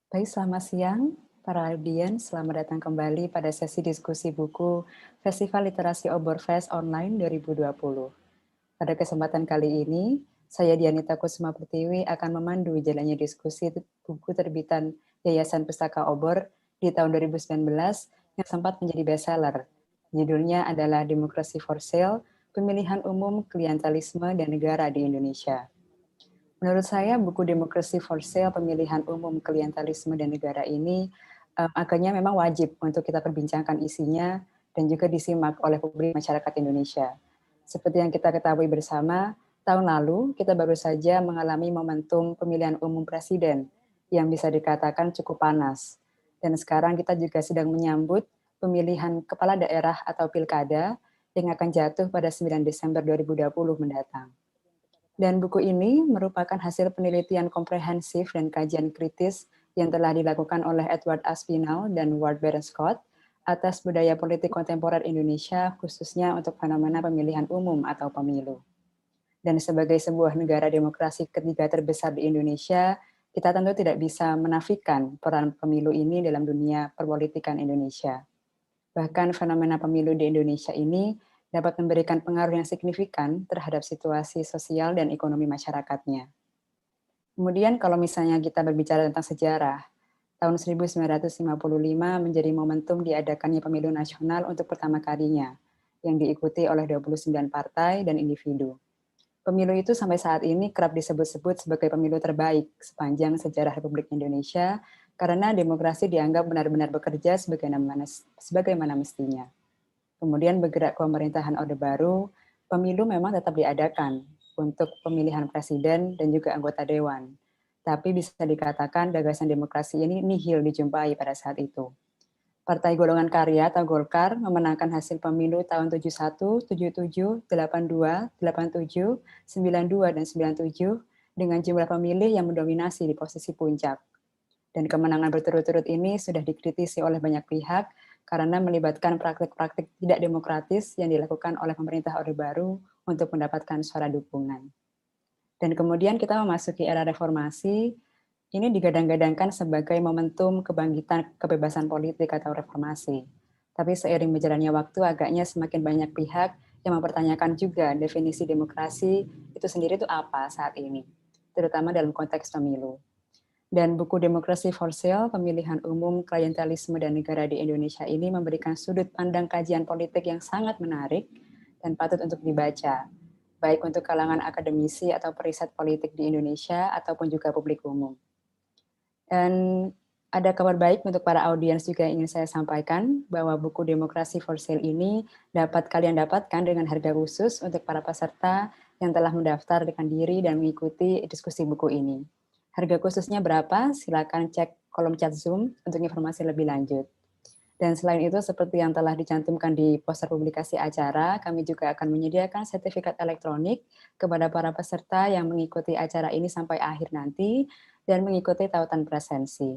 Baik, selamat siang para audiens. Selamat datang kembali pada sesi diskusi buku Festival Literasi Oborfest Online 2020. Pada kesempatan kali ini, saya Dianita Kusuma Pertiwi akan memandu jalannya diskusi buku terbitan Yayasan Pustaka Obor di tahun 2019 yang sempat menjadi bestseller. Judulnya adalah Democracy for Sale, Pemilihan Umum, Klientelisme, dan Negara di Indonesia. Menurut saya, buku Democracy for Sale, Pemilihan Umum, Klientelisme, dan Negara ini agaknya memang wajib untuk kita perbincangkan isinya dan juga disimak oleh publik masyarakat Indonesia. Seperti yang kita ketahui bersama, tahun lalu kita baru saja mengalami momentum pemilihan umum presiden yang bisa dikatakan cukup panas. Dan sekarang kita juga sedang menyambut pemilihan kepala daerah atau pilkada yang akan jatuh pada 9 Desember 2020 mendatang. Dan buku ini merupakan hasil penelitian komprehensif dan kajian kritis yang telah dilakukan oleh Edward Aspinall dan Ward Berenscott atas budaya politik kontemporer Indonesia, khususnya untuk fenomena pemilihan umum atau pemilu. Dan sebagai sebuah negara demokrasi ketiga terbesar di Indonesia, kita tentu tidak bisa menafikan peran pemilu ini dalam dunia perpolitikan Indonesia. Bahkan fenomena pemilu di Indonesia ini dapat memberikan pengaruh yang signifikan terhadap situasi sosial dan ekonomi masyarakatnya. Kemudian kalau misalnya kita berbicara tentang sejarah, tahun 1955 menjadi momentum diadakannya pemilu nasional untuk pertama kalinya, yang diikuti oleh 29 partai dan individu. Pemilu itu sampai saat ini kerap disebut-sebut sebagai pemilu terbaik sepanjang sejarah Republik Indonesia karena demokrasi dianggap benar-benar bekerja sebagaimana mestinya. Kemudian bergerak ke pemerintahan Orde Baru, pemilu memang tetap diadakan untuk pemilihan presiden dan juga anggota dewan. Tapi bisa dikatakan gagasan demokrasi ini nihil dijumpai pada saat itu. Partai Golongan Karya atau Golkar memenangkan hasil pemilu tahun 71, 77, 82, 87, 92, dan 97 dengan jumlah pemilih yang mendominasi di posisi puncak. Dan kemenangan berturut-turut ini sudah dikritisi oleh banyak pihak karena melibatkan praktik-praktik tidak demokratis yang dilakukan oleh pemerintah Orde Baru untuk mendapatkan suara dukungan. Dan kemudian kita memasuki era reformasi, ini digadang-gadangkan sebagai momentum kebangkitan kebebasan politik atau reformasi. Tapi seiring berjalannya waktu, agaknya semakin banyak pihak yang mempertanyakan juga definisi demokrasi itu sendiri itu apa saat ini, terutama dalam konteks pemilu. Dan buku Demokrasi for Sale, Pemilihan Umum, Klientelisme, dan Negara di Indonesia ini memberikan sudut pandang kajian politik yang sangat menarik dan patut untuk dibaca, baik untuk kalangan akademisi atau periset politik di Indonesia ataupun juga publik umum. Dan ada kabar baik untuk para audiens juga yang ingin saya sampaikan, bahwa buku Demokrasi for Sale ini dapat kalian dapatkan dengan harga khusus untuk para peserta yang telah mendaftarkan diri dan mengikuti diskusi buku ini. Harga khususnya berapa? Silakan cek kolom chat Zoom untuk informasi lebih lanjut. Dan selain itu, seperti yang telah dicantumkan di poster publikasi acara, kami juga akan menyediakan sertifikat elektronik kepada para peserta yang mengikuti acara ini sampai akhir nanti dan mengikuti tautan presensi.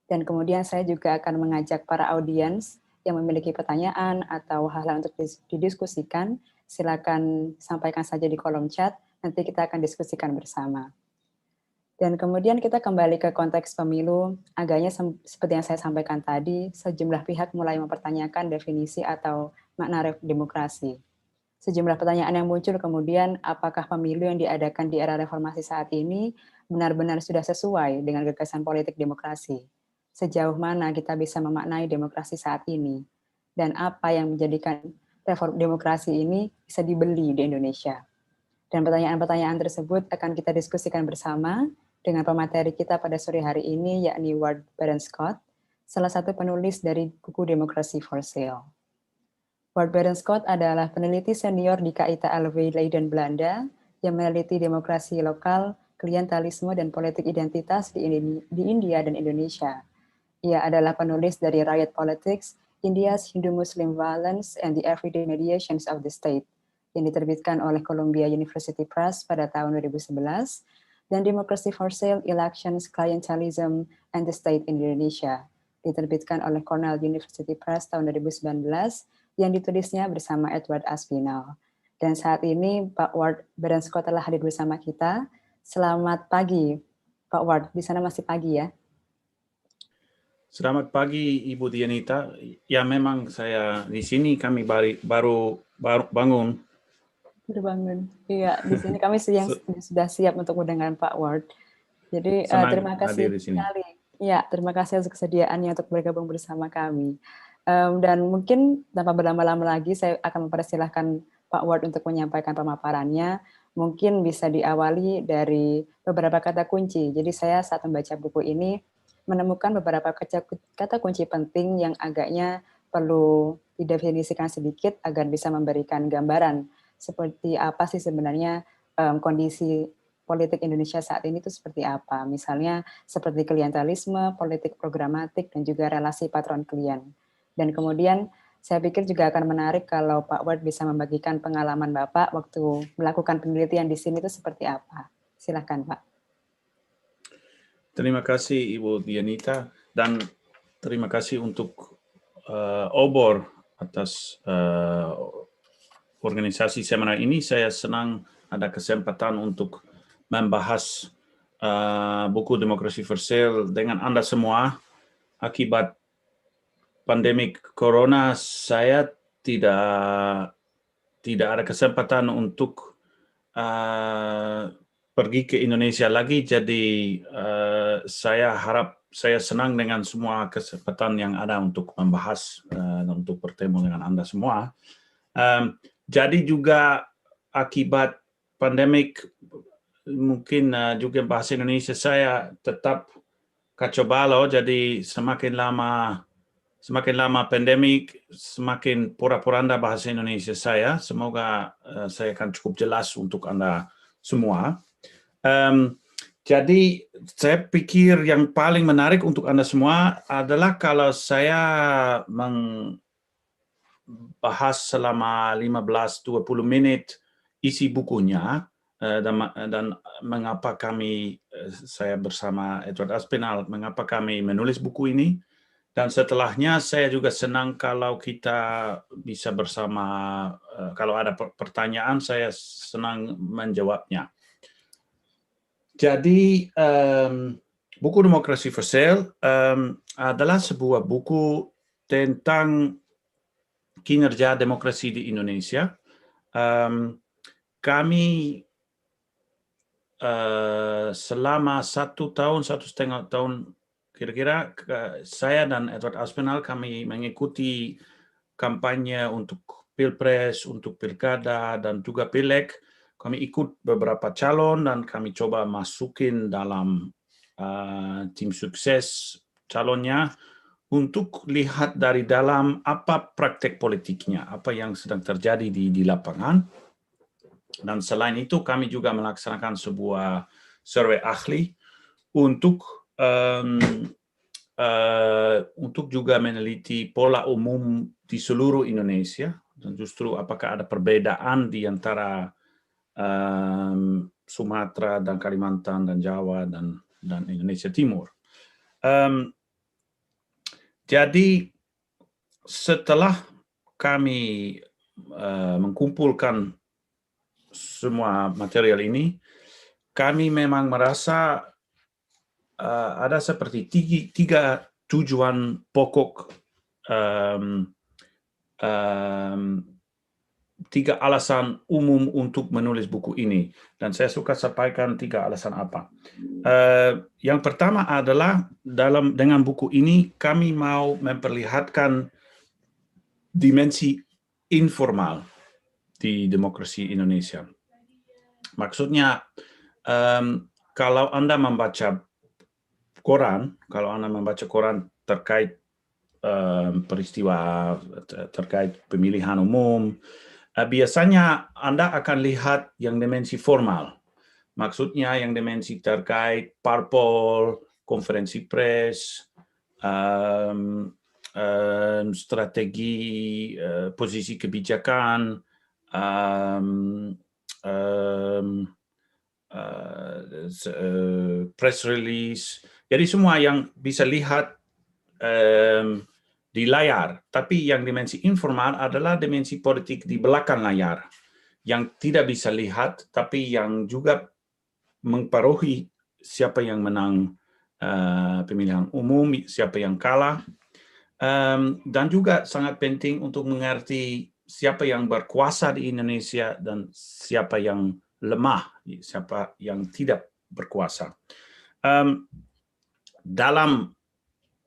Dan kemudian saya juga akan mengajak para audiens yang memiliki pertanyaan atau hal-hal untuk didiskusikan, silakan sampaikan saja di kolom chat, nanti kita akan diskusikan bersama. Dan kemudian kita kembali ke konteks pemilu, agaknya seperti yang saya sampaikan tadi, sejumlah pihak mulai mempertanyakan definisi atau makna demokrasi. Sejumlah pertanyaan yang muncul kemudian, apakah pemilu yang diadakan di era reformasi saat ini benar-benar sudah sesuai dengan gagasan politik demokrasi? Sejauh mana kita bisa memaknai demokrasi saat ini? Dan apa yang menjadikan reform demokrasi ini bisa dibeli di Indonesia? Dan pertanyaan-pertanyaan tersebut akan kita diskusikan bersama dengan pemateri kita pada sore hari ini, yakni Ward Berenscott, salah satu penulis dari buku Democracy for Sale. Ward Berenscott adalah peneliti senior di KIT-LW Leiden, Belanda, yang meneliti demokrasi lokal, klientelisme, dan politik identitas di India dan Indonesia. Ia adalah penulis dari Riot Politics, India's Hindu-Muslim Violence and the Everyday Mediations of the State, yang diterbitkan oleh Columbia University Press pada tahun 2011, dan Democracy for Sale, Elections, Clientelism, and the State in Indonesia, diterbitkan oleh Cornell University Press tahun 2019, yang ditulisnya bersama Edward Aspinall. Dan saat ini Pak Ward Berenscott telah hadir bersama kita. Selamat pagi, Pak Ward. Di sana masih pagi ya? Selamat pagi Ibu Dianita. Ya memang saya di sini kami baru bangun. Baru bangun. Iya, di sini kami sudah siap untuk mendengar Pak Ward. Jadi Senang terima hadir kasih di sini. sekali. Ya, terima kasih atas kesediaannya untuk bergabung bersama kami. Dan mungkin tanpa berlama-lama lagi, saya akan mempersilahkan Pak Ward untuk menyampaikan pemaparannya. Mungkin bisa diawali dari beberapa kata kunci. Jadi saya saat membaca buku ini menemukan beberapa kata kunci penting yang agaknya perlu didefinisikan sedikit agar bisa memberikan gambaran seperti apa sih sebenarnya kondisi politik Indonesia saat ini itu seperti apa. Misalnya seperti klientelisme, politik programatik, dan juga relasi patron klien. Dan kemudian saya pikir juga akan menarik kalau Pak Ward bisa membagikan pengalaman Bapak waktu melakukan penelitian di sini itu seperti apa. Silakan Pak. Terima kasih Ibu Dianita dan terima kasih untuk Obor atas organisasi seminar ini. Saya senang ada kesempatan untuk membahas buku Demokrasi for Sale dengan Anda semua. Akibat pandemik Corona, saya tidak ada kesempatan untuk pergi ke Indonesia lagi, jadi saya senang dengan semua kesempatan yang ada untuk membahas dan untuk bertemu dengan Anda semua. Jadi juga akibat pandemik, mungkin juga bahasa Indonesia saya tetap kacau balau, jadi semakin lama pandemik, semakin pura-poranda bahasa Indonesia saya. Semoga saya akan cukup jelas untuk Anda semua. Jadi saya pikir yang paling menarik untuk Anda semua adalah kalau saya membahas selama 15-20 menit isi bukunya dan mengapa saya bersama Edward Aspinall, mengapa kami menulis buku ini. Dan setelahnya saya juga senang kalau kita bisa bersama, kalau ada pertanyaan saya senang menjawabnya. Jadi buku Demokrasi for Sale adalah sebuah buku tentang kinerja demokrasi di Indonesia. Kami selama 1,5 tahun kira-kira, saya dan Edward Aspinall kami mengikuti kampanye untuk Pilpres, untuk Pilkada, dan juga Pileg. Kami ikut beberapa calon dan kami coba masukin dalam tim sukses calonnya untuk lihat dari dalam apa praktek politiknya, apa yang sedang terjadi di lapangan. Dan selain itu kami juga melaksanakan sebuah survei ahli untuk juga meneliti pola umum di seluruh Indonesia, dan justru apakah ada perbedaan di antara Sumatera dan Kalimantan dan Jawa dan Indonesia Timur. Jadi setelah kami mengumpulkan semua material ini, kami memang merasa ada seperti tiga tujuan pokok, tiga alasan umum untuk menulis buku ini, dan saya suka sampaikan tiga alasan apa. Yang pertama adalah dengan buku ini kami mau memperlihatkan dimensi informal di demokrasi Indonesia. Maksudnya kalau Anda membaca koran terkait peristiwa terkait pemilihan umum, biasanya Anda akan lihat yang dimensi formal. Maksudnya yang dimensi terkait parpol, konferensi pers, strategi, posisi kebijakan, press release. Jadi semua yang bisa lihat di layar, tapi yang dimensi informal adalah dimensi politik di belakang layar, yang tidak bisa lihat, tapi yang juga mempengaruhi siapa yang menang pemilihan umum, siapa yang kalah. Dan juga sangat penting untuk mengerti siapa yang berkuasa di Indonesia dan siapa yang lemah, siapa yang tidak berkuasa. Dalam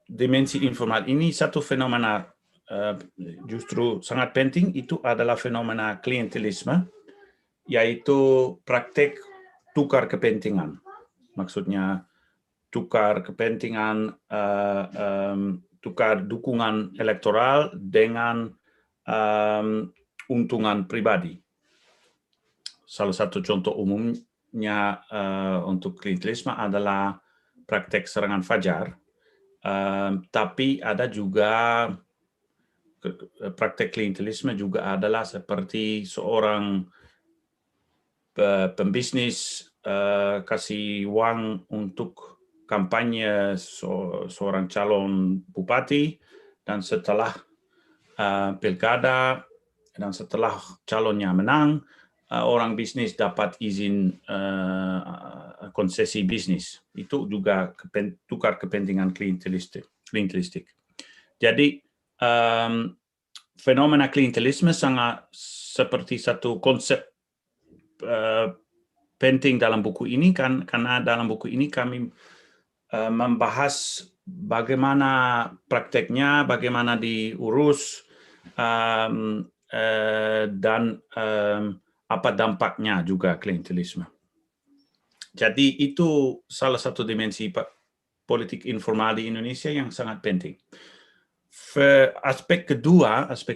dimensi informal ini, satu fenomena justru sangat penting, itu adalah fenomena klientelisme, yaitu praktek tukar kepentingan. Maksudnya tukar kepentingan, tukar dukungan elektoral dengan untungan pribadi. Salah satu contoh umumnya untuk klientelisme adalah praktek serangan fajar, tapi ada juga praktek klientelisme juga adalah seperti seorang pembisnis kasih uang untuk kampanye seorang calon bupati, dan setelah pilkada dan setelah calonnya menang, orang bisnis dapat izin konsesi bisnis. Itu juga tukar kepentingan klientelistik. Jadi fenomena klientelisme sangat seperti satu konsep penting dalam buku ini, karena dalam buku ini kami membahas bagaimana prakteknya, bagaimana diurus, dan apa dampaknya juga klientelisme. Jadi itu salah satu dimensi politik informal di Indonesia yang sangat penting. Aspek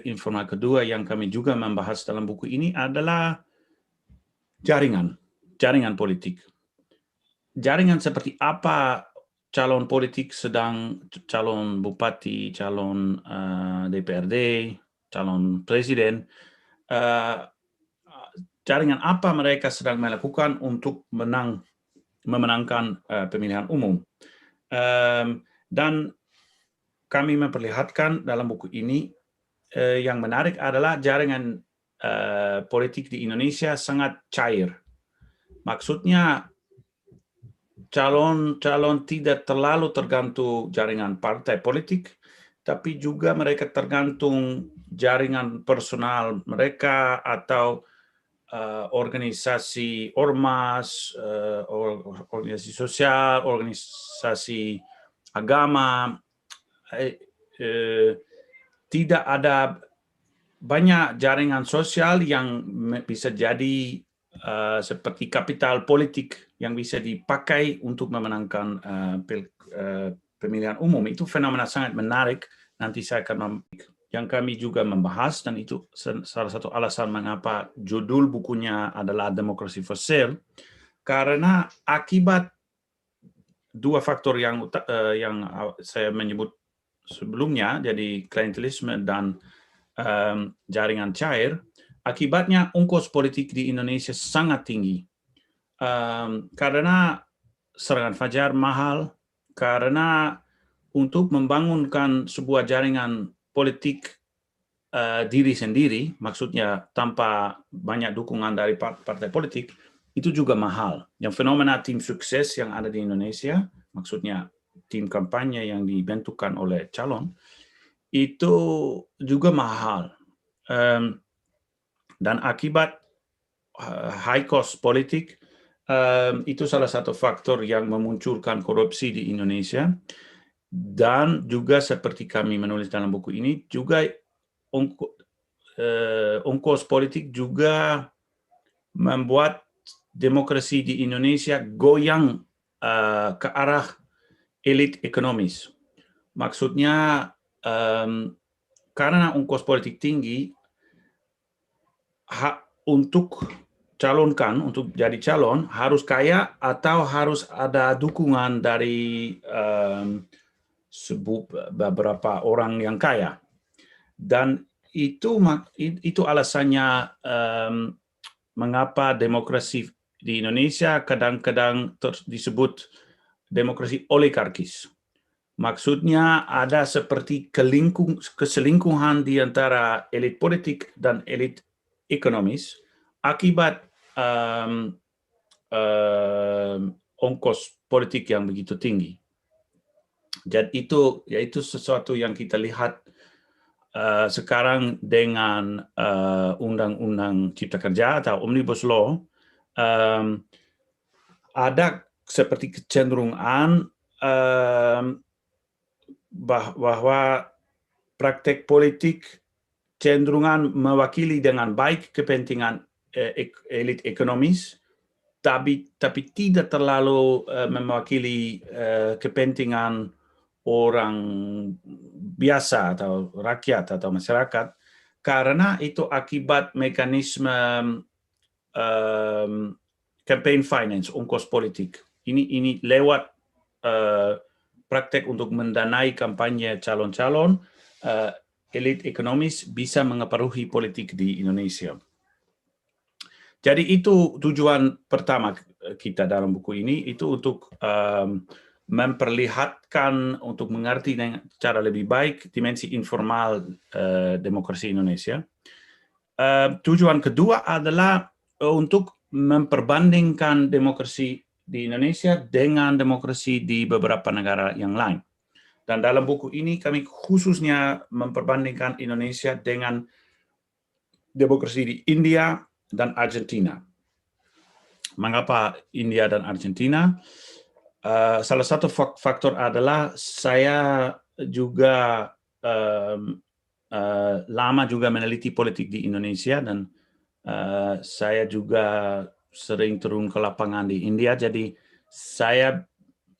informal kedua yang kami juga membahas dalam buku ini adalah jaringan politik. Jaringan seperti apa calon politik sedang, calon bupati, calon DPRD, calon presiden, jaringan apa mereka sedang melakukan untuk memenangkan pemilihan umum. Dan kami memperlihatkan dalam buku ini yang menarik adalah jaringan politik di Indonesia sangat cair. Maksudnya calon tidak terlalu tergantung jaringan partai politik, tapi juga mereka tergantung jaringan personal mereka atau organisasi ormas, organisasi sosial, organisasi agama. Tidak ada banyak jaringan sosial yang bisa jadi seperti kapital politik yang bisa dipakai untuk memenangkan pemilihan umum. Itu fenomena sangat menarik. Nanti saya akan yang kami juga membahas, dan itu salah satu alasan mengapa judul bukunya adalah Democracy for Sale, karena akibat dua faktor yang saya menyebut sebelumnya, jadi klientelisme dan jaringan cair, akibatnya ongkos politik di Indonesia sangat tinggi. Karena serangan fajar mahal, karena untuk membangunkan sebuah jaringan politik diri sendiri, maksudnya tanpa banyak dukungan dari partai politik, itu juga mahal. Yang fenomena tim sukses yang ada di Indonesia, maksudnya tim kampanye yang dibentukkan oleh calon, itu juga mahal. Dan akibat high cost politik, itu salah satu faktor yang memunculkan korupsi di Indonesia. Dan juga seperti kami menulis dalam buku ini, juga ongkos politik juga membuat demokrasi di Indonesia goyang ke arah elit ekonomis. Maksudnya karena ongkos politik tinggi, untuk jadi calon harus kaya atau harus ada dukungan dari beberapa orang yang kaya. Dan itu alasannya mengapa demokrasi di Indonesia kadang-kadang disebut demokrasi oligarkis. Maksudnya ada seperti keselingkuhan di antara elit politik dan elit ekonomis akibat ongkos politik yang begitu tinggi. Jadi itu sesuatu yang kita lihat sekarang dengan Undang-Undang Cipta Kerja atau Omnibus Law, ada seperti kecenderungan bahwa praktek politik cenderungan mewakili dengan baik kepentingan elit ekonomis, tapi tidak terlalu mewakili kepentingan orang biasa atau rakyat atau masyarakat, karena itu akibat mekanisme campaign finance, ongkos politik. Ini lewat praktek untuk mendanai kampanye calon-calon, elit ekonomis bisa mengaruhi politik di Indonesia. Jadi itu tujuan pertama kita dalam buku ini, itu untuk memperlihatkan, untuk mengerti dengan cara lebih baik dimensi informal demokrasi Indonesia. Tujuan kedua adalah untuk memperbandingkan demokrasi di Indonesia dengan demokrasi di beberapa negara yang lain. Dan dalam buku ini kami khususnya memperbandingkan Indonesia dengan demokrasi di India dan Argentina. Mengapa India dan Argentina? Salah satu faktor adalah saya juga lama juga meneliti politik di Indonesia, dan saya juga sering turun ke lapangan di India, jadi saya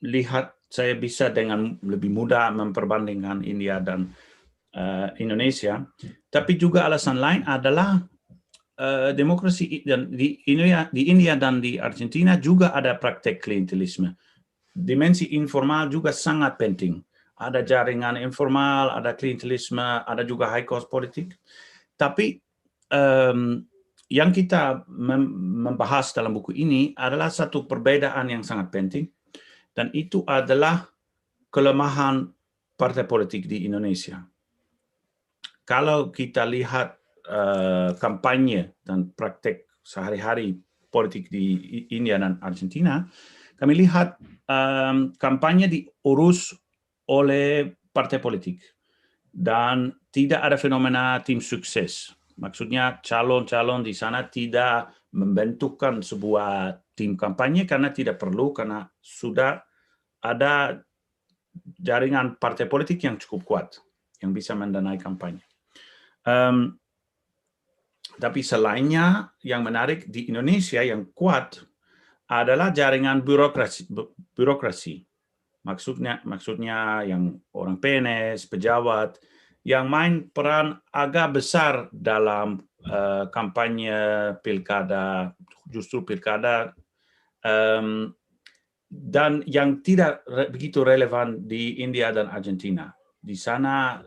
lihat saya bisa dengan lebih mudah memperbandingkan India dan Indonesia. Tapi juga alasan lain adalah demokrasi di India dan di Argentina juga ada praktek klientelisme. Dimensi informal juga sangat penting. Ada jaringan informal, ada klientelisme, ada juga high cost politik. Tapi yang kita membahas dalam buku ini adalah satu perbedaan yang sangat penting, dan itu adalah kelemahan partai politik di Indonesia. Kalau kita lihat kampanye dan praktek sehari-hari politik di India dan Argentina, kami lihat kampanye diurus oleh partai politik dan tidak ada fenomena tim sukses. Maksudnya calon-calon di sana tidak membentukkan sebuah tim kampanye karena tidak perlu, karena sudah ada jaringan partai politik yang cukup kuat yang bisa mendanai kampanye. Tapi selainnya, yang menarik di Indonesia yang kuat adalah jaringan birokrasi. Maksudnya yang orang PNS, pejabat, yang main peran agak besar dalam kampanye pilkada, justru pilkada, dan yang tidak begitu relevan di India dan Argentina. Di sana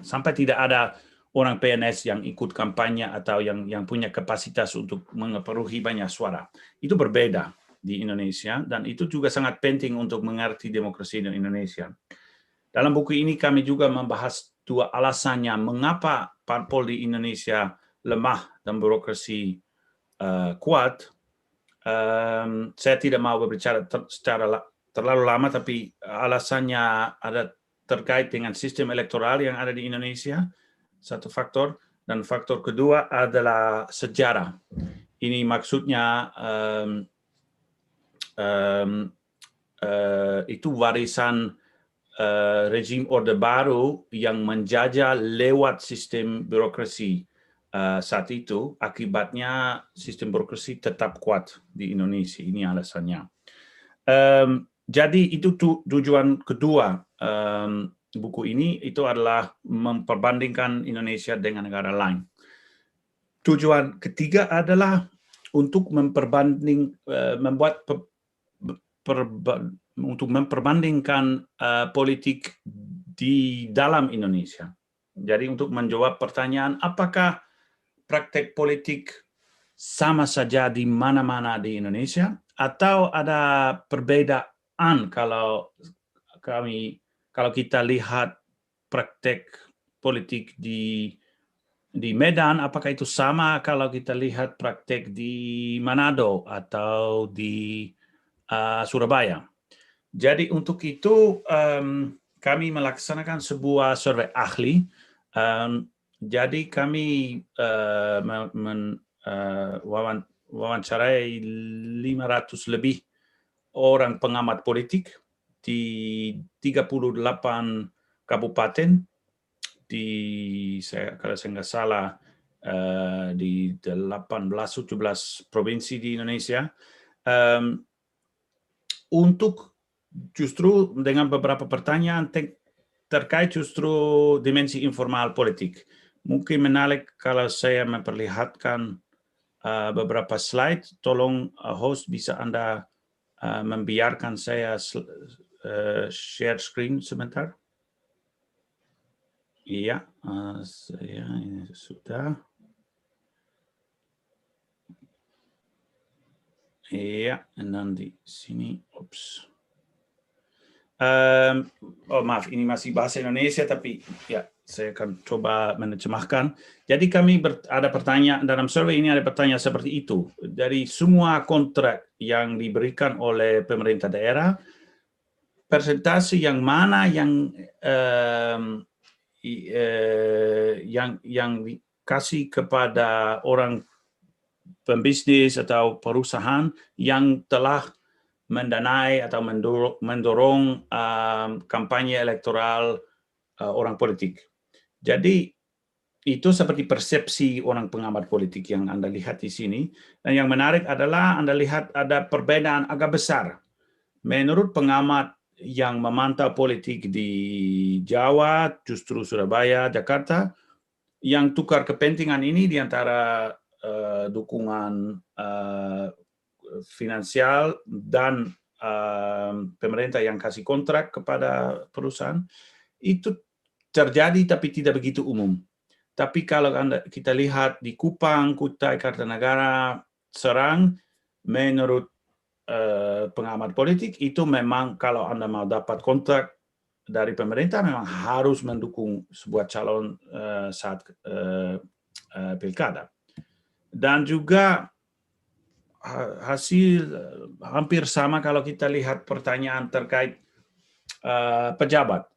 sampai tidak ada orang PNS yang ikut kampanye atau yang punya kapasitas untuk mengaruhi banyak suara. Itu berbeda di Indonesia, dan itu juga sangat penting untuk mengerti demokrasi di Indonesia. Dalam buku ini kami juga membahas dua alasannya mengapa parpol di Indonesia lemah dan birokrasi kuat. Saya tidak mau berbicara secara terlalu lama, tapi alasannya ada terkait dengan sistem elektoral yang ada di Indonesia, satu faktor, dan faktor kedua adalah sejarah. Ini maksudnya itu warisan rezim Orde Baru yang menjajah lewat sistem birokrasi saat itu. Akibatnya sistem birokrasi tetap kuat di Indonesia. Ini alasannya. Jadi itu tujuan kedua buku ini, itu adalah memperbandingkan Indonesia dengan negara lain. Tujuan ketiga adalah untuk memperbandingkan politik di dalam Indonesia. Jadi untuk menjawab pertanyaan, apakah praktek politik sama saja di mana-mana di Indonesia, atau ada perbedaan kalau kita lihat praktek politik di Medan, apakah itu sama kalau kita lihat praktek di Manado atau di Surabaya? Jadi untuk itu kami melaksanakan sebuah survei ahli. Jadi kami wawancarai 500 lebih orang pengamat politik di 38 kabupaten kalau saya nggak salah di 18-17 provinsi di Indonesia, untuk justru dengan beberapa pertanyaan terkait justru dimensi informal politik. Mungkin menarik kalau saya memperlihatkan beberapa slide. Tolong host bisa Anda membiarkan saya share screen sebentar. Iya, saya ini sudah. Iya, dan di sini, maaf, ini masih bahasa Indonesia, tapi ya saya akan coba menerjemahkan. Jadi kami ada pertanyaan dalam survei ini, ada pertanyaan seperti itu. Dari semua kontrak yang diberikan oleh pemerintah daerah, persentase yang mana yang dikasih kepada orang pembisnis atau perusahaan yang telah mendanai atau mendorong kampanye elektoral orang politik. Jadi itu seperti persepsi orang pengamat politik yang Anda lihat di sini. Dan yang menarik adalah Anda lihat ada perbedaan agak besar. Menurut pengamat yang memantau politik di Jawa, justru Surabaya, Jakarta, yang tukar kepentingan ini di antara dukungan finansial dan pemerintah yang kasih kontrak kepada perusahaan, itu terjadi tapi tidak begitu umum. Tapi kalau kita lihat di Kupang, Kutai, Kartanegara, Serang, menurut pengamat politik itu memang kalau Anda mau dapat kontrak dari pemerintah memang harus mendukung sebuah calon saat pilkada. Dan juga hasil hampir sama kalau kita lihat pertanyaan terkait pejabat.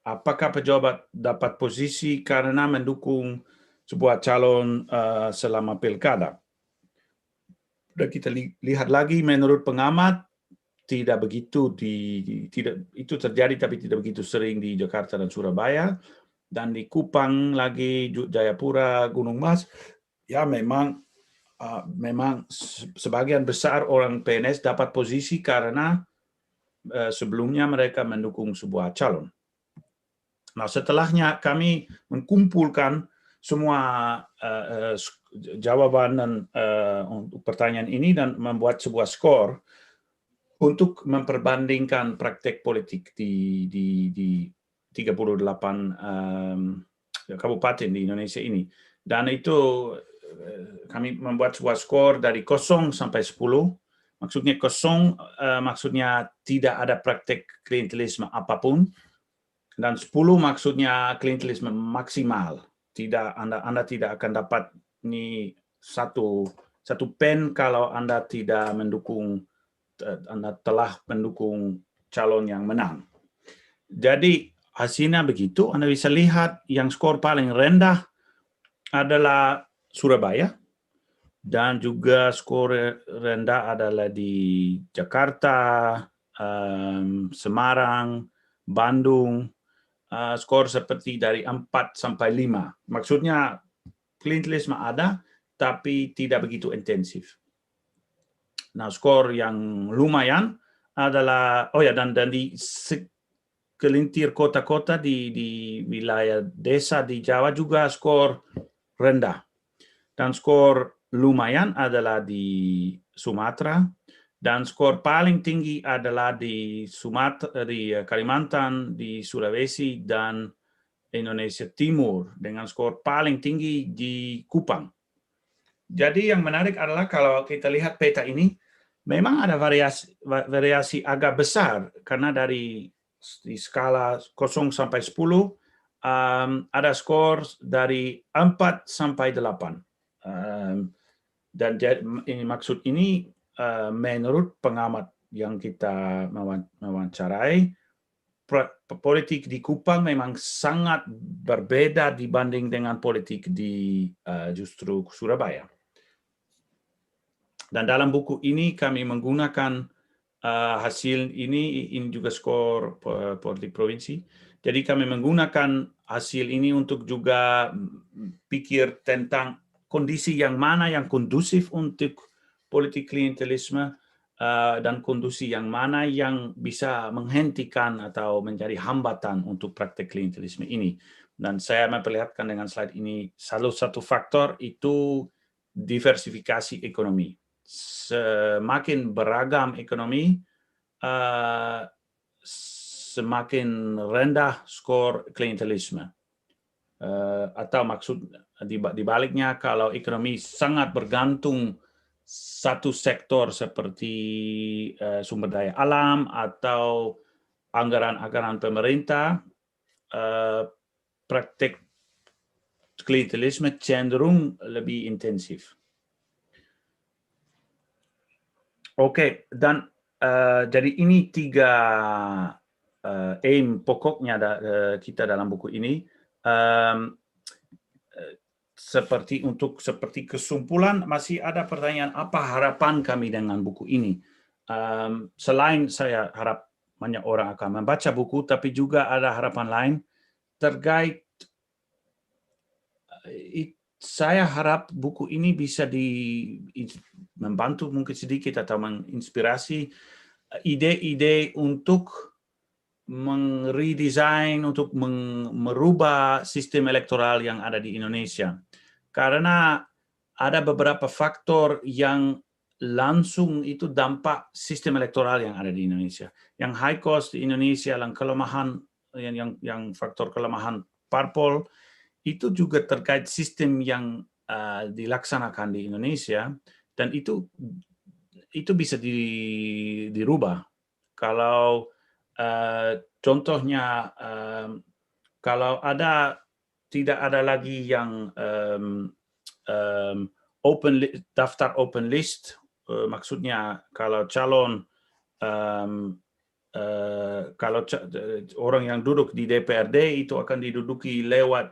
Apakah pejabat dapat posisi karena mendukung sebuah calon selama pilkada? Dan kita lihat lagi menurut pengamat tidak begitu itu terjadi tapi tidak begitu sering di Jakarta dan Surabaya, dan di Kupang lagi, Jayapura, Gunung Mas, ya memang sebagian besar orang PNS dapat posisi karena sebelumnya mereka mendukung sebuah calon. Nah, setelahnya kami mengumpulkan semua jawaban dan untuk pertanyaan ini dan membuat sebuah skor untuk memperbandingkan praktek politik di 38 kabupaten di Indonesia ini. Dan itu kami membuat sebuah skor dari 0 sampai 10. Maksudnya 0 maksudnya tidak ada praktek klientelisme apapun. Dan 10 maksudnya klientelisme maksimal. Anda tidak akan dapat ini satu pen kalau Anda tidak mendukung, Anda telah mendukung calon yang menang. Jadi hasilnya begitu. Anda bisa lihat yang skor paling rendah adalah Surabaya, dan juga skor rendah adalah di Jakarta, Semarang, Bandung. Skor seperti dari 4 sampai 5. Maksudnya klientelisme ada, tapi tidak begitu intensif. Nah, skor yang lumayan adalah, dan di segelintir kota-kota di wilayah desa di Jawa juga skor rendah. Dan skor lumayan adalah di Sumatera, dan skor paling tinggi adalah di Kalimantan, di Sulawesi, dan Indonesia Timur, dengan skor paling tinggi di Kupang. Jadi yang menarik adalah kalau kita lihat peta ini, memang ada variasi agak besar, karena di skala 0 sampai 10, ada skor dari 4 sampai 8. Dan ini maksud ini menurut pengamat yang kita mewawancarai, politik di Kupang memang sangat berbeda dibanding dengan politik di justru Surabaya. Dan dalam buku ini kami menggunakan hasil ini juga skor politik provinsi. Jadi kami menggunakan hasil ini untuk juga pikir tentang kondisi yang mana yang kondusif untuk politik klientelisme dan kondisi yang mana yang bisa menghentikan atau menjadi hambatan untuk praktek klientelisme ini. Dan saya memperlihatkan dengan slide ini salah satu faktor itu diversifikasi ekonomi. Semakin beragam ekonomi, semakin rendah skor klientelisme. Atau maksud dibaliknya, kalau ekonomi sangat bergantung satu sektor seperti sumber daya alam atau anggaran-anggaran pemerintah, praktek klientelisme cenderung lebih intensif. Oke, dan jadi ini 3 aim pokoknya kita dalam buku ini. Seperti kesimpulan, masih ada pertanyaan apa harapan kami dengan buku ini. Selain saya harap banyak orang akan membaca buku, tapi juga ada harapan lain terkait. Saya harap buku ini bisa membantu mungkin sedikit atau menginspirasi ide-ide untuk meredesain, untuk merubah sistem elektoral yang ada di Indonesia. Karena ada beberapa faktor yang langsung itu dampak sistem elektoral yang ada di Indonesia. Yang high cost di Indonesia, yang kelemahan, yang faktor kelemahan parpol, itu juga terkait sistem yang dilaksanakan di Indonesia, dan itu bisa dirubah. Kalau contohnya, kalau tidak ada lagi yang daftar open list, maksudnya kalau calon kalau orang yang duduk di DPRD itu akan diduduki lewat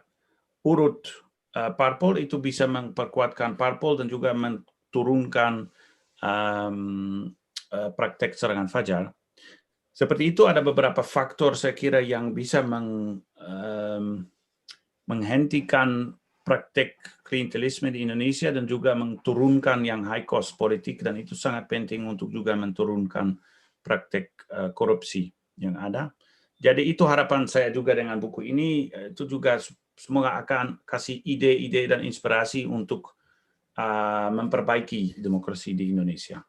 urut parpol, itu bisa memperkuatkan parpol dan juga menurunkan praktek serangan fajar. Seperti itu ada beberapa faktor saya kira yang bisa menghentikan praktek klientelisme di Indonesia dan juga menurunkan yang high cost politik, dan itu sangat penting untuk juga menurunkan praktek korupsi yang ada. Jadi itu harapan saya juga dengan buku ini, itu juga semoga akan kasih ide-ide dan inspirasi untuk memperbaiki demokrasi di Indonesia.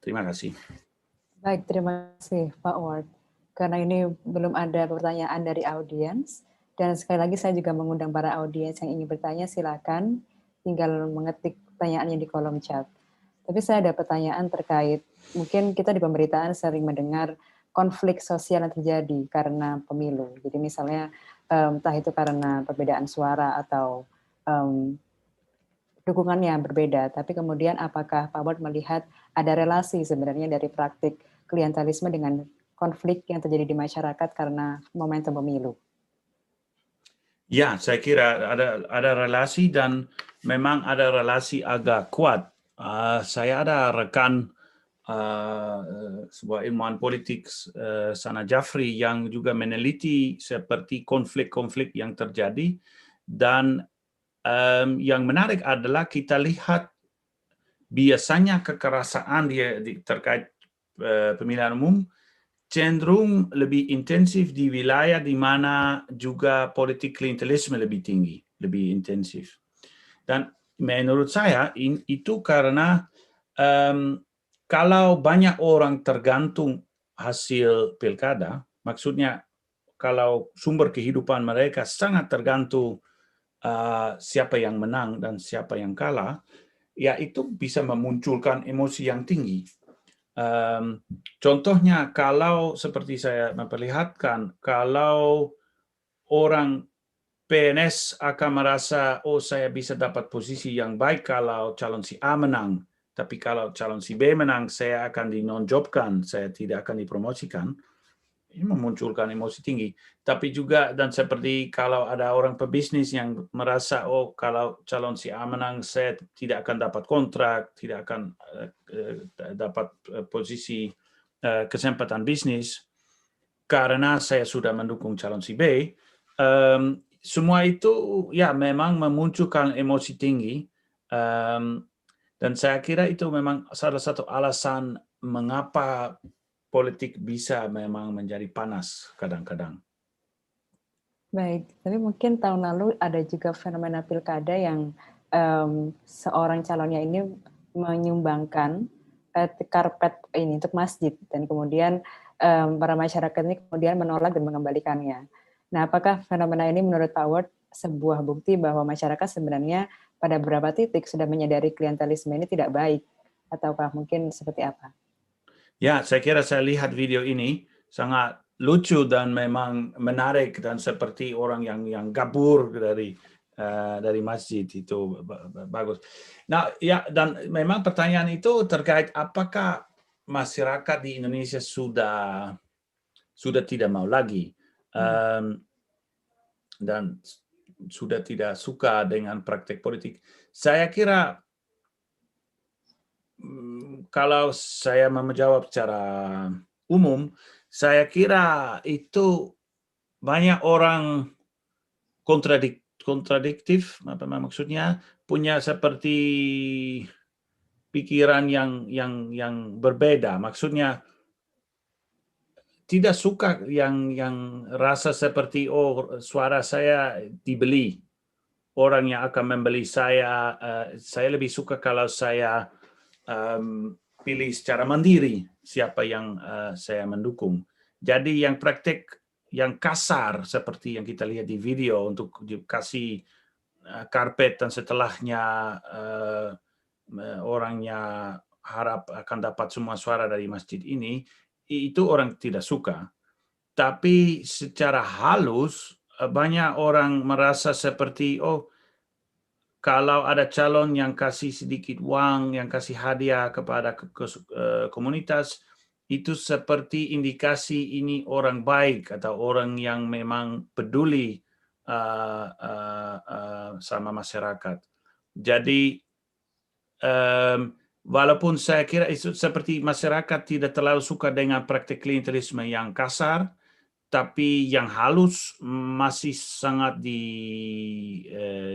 Terima kasih. Baik, terima kasih Pak Ward. Karena ini belum ada pertanyaan dari audiens, dan sekali lagi saya juga mengundang para audiens yang ingin bertanya, silakan tinggal mengetik pertanyaannya di kolom chat. Tapi saya ada pertanyaan terkait, mungkin kita di pemberitaan sering mendengar konflik sosial yang terjadi karena pemilu. Jadi misalnya entah itu karena perbedaan suara atau dukungannya berbeda, tapi kemudian apakah Pak Ward melihat ada relasi sebenarnya dari praktik klientelisme dengan konflik yang terjadi di masyarakat karena momentum pemilu? Ya, saya kira ada relasi, dan memang ada relasi agak kuat. Saya ada rekan sebuah ilmuwan politik, Sana Jafri, yang juga meneliti seperti konflik-konflik yang terjadi, dan yang menarik adalah kita lihat biasanya kekerasan terkait pemilihan umum cenderung lebih intensif di wilayah di mana juga politik klientelisme lebih tinggi, lebih intensif. Dan menurut saya itu karena kalau banyak orang tergantung hasil pilkada, maksudnya kalau sumber kehidupan mereka sangat tergantung siapa yang menang dan siapa yang kalah, ya itu bisa memunculkan emosi yang tinggi. Contohnya kalau seperti saya memperlihatkan, kalau orang PNS akan merasa, oh saya bisa dapat posisi yang baik kalau calon si A menang, Tapi kalau calon si B menang, saya akan dinonjobkan, saya tidak akan dipromosikan. Ini memunculkan emosi tinggi. Tapi juga, dan seperti kalau ada orang pebisnis yang merasa, oh kalau calon si A menang, saya tidak akan dapat kontrak, tidak akan dapat posisi kesempatan bisnis, karena saya sudah mendukung calon si B. Semua itu ya memang memunculkan emosi tinggi. Dan saya kira itu memang salah satu alasan mengapa politik bisa memang menjadi panas kadang-kadang. Baik, tapi mungkin tahun lalu ada juga fenomena pilkada yang seorang calonnya ini menyumbangkan karpet ini untuk masjid, dan kemudian para masyarakat ini kemudian menolak dan mengembalikannya. Nah, apakah fenomena ini menurut Pak Ward sebuah bukti bahwa masyarakat sebenarnya pada beberapa titik sudah menyadari klientelisme ini tidak baik, ataukah mungkin seperti apa? Ya, saya kira saya lihat video ini sangat lucu dan memang menarik, dan seperti orang yang kabur dari masjid, itu bagus. Nah, ya, dan memang pertanyaan itu terkait apakah masyarakat di Indonesia sudah tidak mau lagi dan sudah tidak suka dengan praktek politik. Saya kira kalau saya menjawab secara umum, saya kira itu banyak orang kontradiktif, apa maksudnya, punya seperti pikiran yang berbeda. Maksudnya tidak suka yang rasa seperti, oh suara saya dibeli, orang yang akan membeli saya. Saya lebih suka kalau saya pilih secara mandiri siapa yang saya mendukung. Jadi yang praktek yang kasar seperti yang kita lihat di video untuk dikasih karpet dan setelahnya orangnya harap akan dapat semua suara dari masjid ini, itu orang tidak suka. Tapi secara halus banyak orang merasa seperti, oh kalau ada calon yang kasih sedikit uang, yang kasih hadiah kepada komunitas, itu seperti indikasi ini orang baik atau orang yang memang peduli sama masyarakat. Jadi walaupun saya kira itu seperti masyarakat tidak terlalu suka dengan praktik klientelisme yang kasar, tapi yang halus masih sangat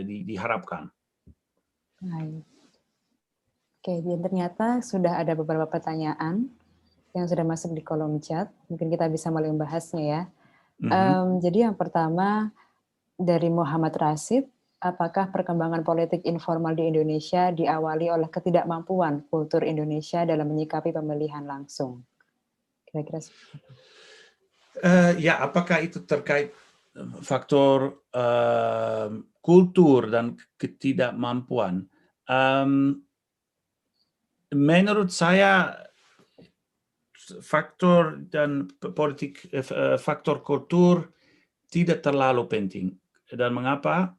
diharapkan. Baik. Oke, dan ternyata sudah ada beberapa pertanyaan yang sudah masuk di kolom chat. Mungkin kita bisa mulai membahasnya ya. Jadi yang pertama dari Muhammad Rasid, apakah perkembangan politik informal di Indonesia diawali oleh ketidakmampuan kultur Indonesia dalam menyikapi pemilihan langsung? Kira-kira seperti itu. Ya, apakah itu terkait faktor kultur dan ketidakmampuan? Menurut saya faktor dan politik, faktor kultur tidak terlalu penting. Dan mengapa?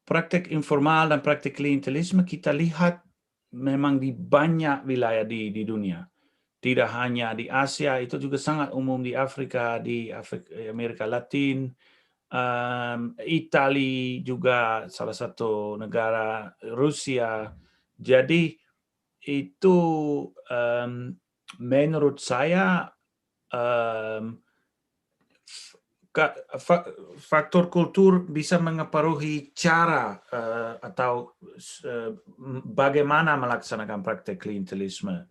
Praktek informal dan praktek klientelisme kita lihat memang di banyak wilayah di dunia. Tidak hanya di Asia, itu juga sangat umum di Afrika, Amerika Latin, Italia juga salah satu negara, Rusia. Jadi itu menurut saya faktor kultur bisa mengaruhi cara atau bagaimana melaksanakan praktek klientelisme.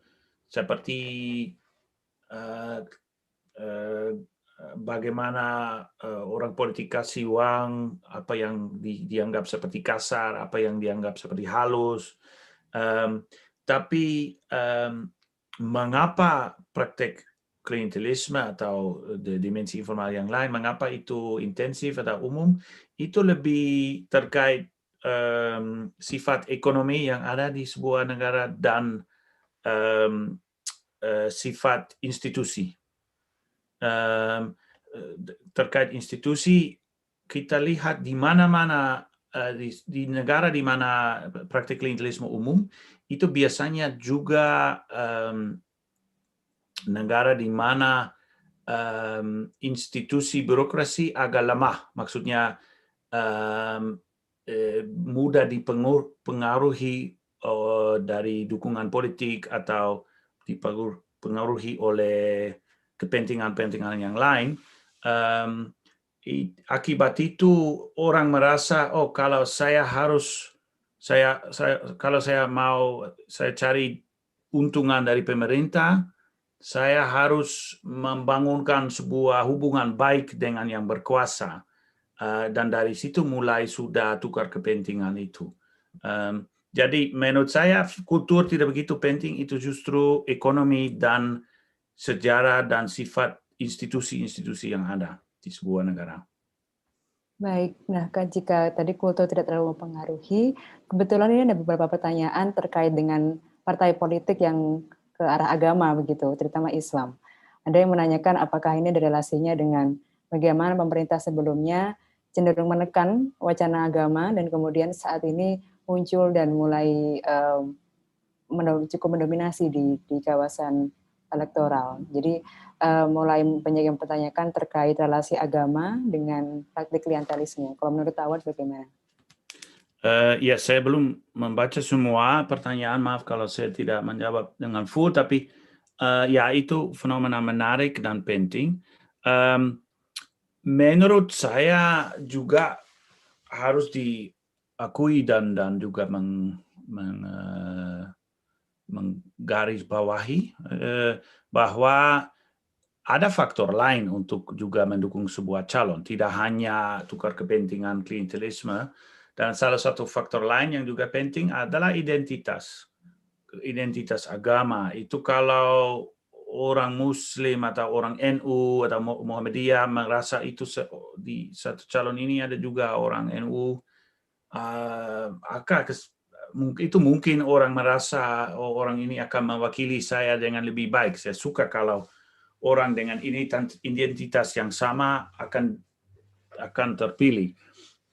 Seperti bagaimana orang politik kasih uang, apa yang dianggap seperti kasar, apa yang dianggap seperti halus. Tapi mengapa praktek klientelisme atau dimensi informal yang lain, mengapa itu intensif atau umum, itu lebih terkait sifat ekonomi yang ada di sebuah negara dan sifat institusi. Terkait institusi, kita lihat di mana-mana di negara di mana praktik klientelisme umum, itu biasanya juga negara di mana institusi birokrasi agak lemah. Maksudnya mudah dipengaruhi dari dukungan politik atau dipengaruhi oleh kepentingan-kepentingan yang lain. Akibat itu orang merasa, oh kalau saya cari untungan dari pemerintah, saya harus membangunkan sebuah hubungan baik dengan yang berkuasa. Dan dari situ mulai sudah tukar kepentingan itu. Jadi menurut saya kultur tidak begitu penting, itu justru ekonomi dan sejarah dan sifat institusi-institusi yang ada di sebuah negara. Baik, nah jika tadi kultur tidak terlalu mempengaruhi, kebetulan ini ada beberapa pertanyaan terkait dengan partai politik yang ke arah agama begitu, terutama Islam. Ada yang menanyakan apakah ini ada relasinya dengan bagaimana pemerintah sebelumnya cenderung menekan wacana agama dan kemudian saat ini muncul dan mulai cukup mendominasi di kawasan elektoral. Jadi mulai banyak yang mempertanyakan terkait relasi agama dengan praktik klientelisme. Kalau menurut Awad bagaimana? Ya, saya belum membaca semua pertanyaan, maaf kalau saya tidak menjawab dengan full, tapi ya itu fenomena menarik dan penting. Menurut saya juga harus diakui dan juga menggarisbawahi bahwa ada faktor lain untuk juga mendukung sebuah calon, tidak hanya tukar kepentingan klientelisme. Dan salah satu faktor lain yang juga penting adalah identitas agama. Itu kalau orang Muslim atau orang NU atau Muhammadiyah merasa itu di satu calon ini ada juga orang NU, itu mungkin orang merasa orang ini akan mewakili saya dengan lebih baik. Saya suka kalau orang dengan identitas yang sama akan terpilih.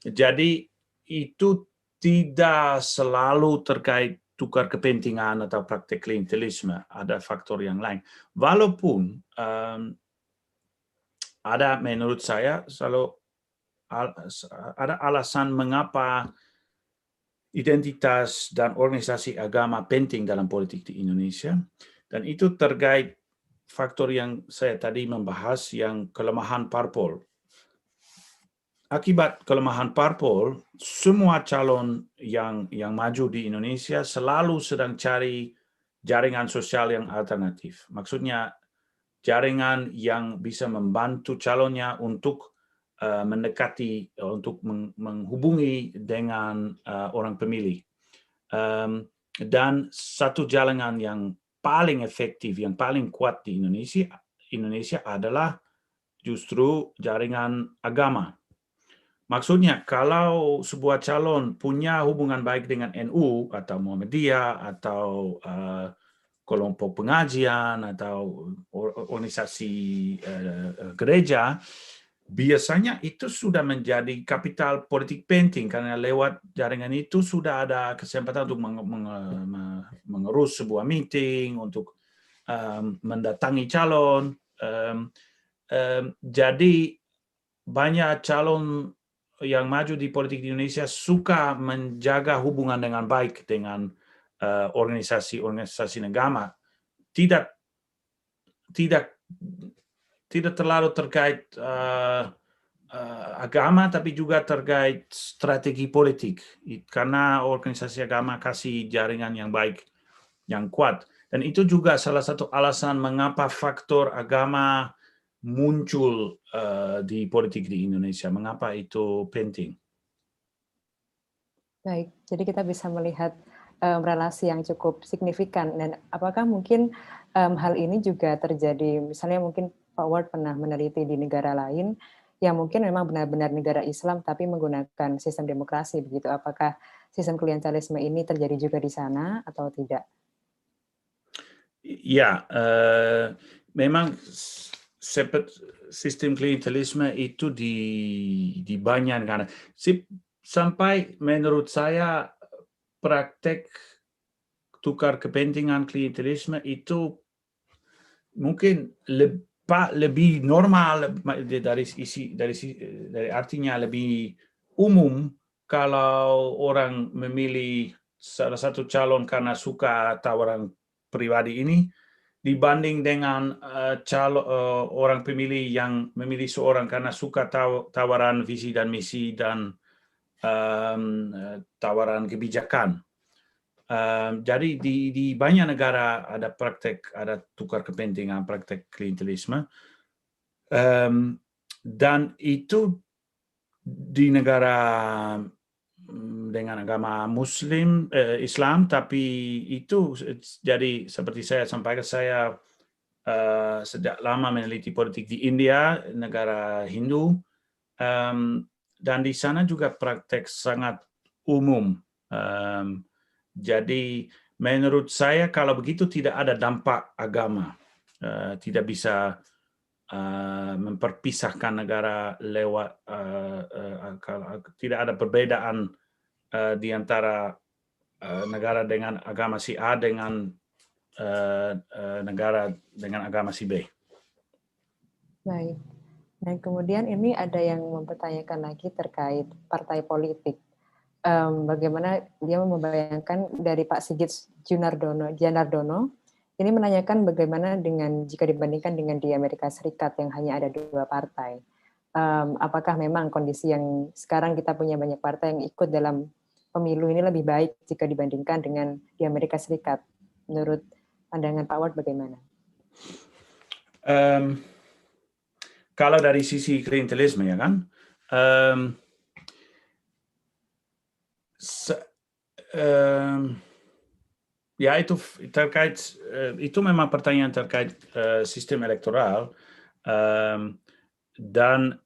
Jadi itu tidak selalu terkait tukar kepentingan atau praktek klientelisme, ada faktor yang lain. Walaupun ada menurut saya selalu ada alasan mengapa identitas dan organisasi agama penting dalam politik di Indonesia, dan itu terkait faktor yang saya tadi membahas, yang kelemahan parpol. Akibat kelemahan parpol, semua calon yang maju di Indonesia selalu sedang cari jaringan sosial yang alternatif. Maksudnya jaringan yang bisa membantu calonnya untuk mendekati, untuk menghubungi dengan orang pemilih. Dan satu jaringan yang paling efektif, yang paling kuat di Indonesia adalah justru jaringan agama. Maksudnya kalau sebuah calon punya hubungan baik dengan NU atau Muhammadiyah atau kelompok pengajian atau organisasi gereja, biasanya itu sudah menjadi kapital politik penting karena lewat jaringan itu sudah ada kesempatan untuk mengurus sebuah meeting, untuk mendatangi calon. Jadi banyak calon yang maju di politik di Indonesia suka menjaga hubungan dengan baik dengan organisasi agama, tidak terlalu terkait agama, tapi juga terkait strategi politik, karena organisasi agama kasih jaringan yang baik, yang kuat. Dan itu juga salah satu alasan mengapa faktor agama muncul di politik di Indonesia, mengapa itu penting. Baik, jadi kita bisa melihat relasi yang cukup signifikan. Dan apakah mungkin hal ini juga terjadi, misalnya mungkin Pak Ward pernah meneliti di negara lain yang mungkin memang benar-benar negara Islam tapi menggunakan sistem demokrasi begitu. Apakah sistem klientelisme ini terjadi juga di sana atau tidak? Ya, memang sistem klientelisme itu di banyak negara. sampai menurut saya praktek tukar kepentingan klientelisme itu mungkin lebih normal dari artinya lebih umum kalau orang memilih salah satu calon karena suka tawaran pribadi ini dibanding dengan orang pemilih yang memilih seorang karena suka tawaran visi dan misi dan tawaran kebijakan. Jadi di banyak negara ada praktek, ada tukar kepentingan, praktek klientelisme, dan itu di negara dengan agama Muslim, Islam, tapi itu jadi seperti saya sampaikan, saya sejak lama meneliti politik di India, negara Hindu, dan di sana juga praktek sangat umum. Jadi menurut saya kalau begitu tidak ada dampak agama, tidak bisa memperpisahkan negara lewat tidak ada perbedaan di antara negara dengan agama si A dengan negara dengan agama si B. Baik. Dan kemudian ini ada yang mempertanyakan lagi terkait partai politik. Bagaimana dia membayangkan dari Pak Sigit Janardono, ini menanyakan bagaimana dengan jika dibandingkan dengan di Amerika Serikat yang hanya ada 2 partai. Apakah memang kondisi yang sekarang kita punya banyak partai yang ikut dalam pemilu ini lebih baik jika dibandingkan dengan di Amerika Serikat? Menurut pandangan Pak Ward bagaimana? Kalau dari sisi klientelisme ya kan, ya itu terkait, itu memang pertanyaan terkait sistem elektoral, dan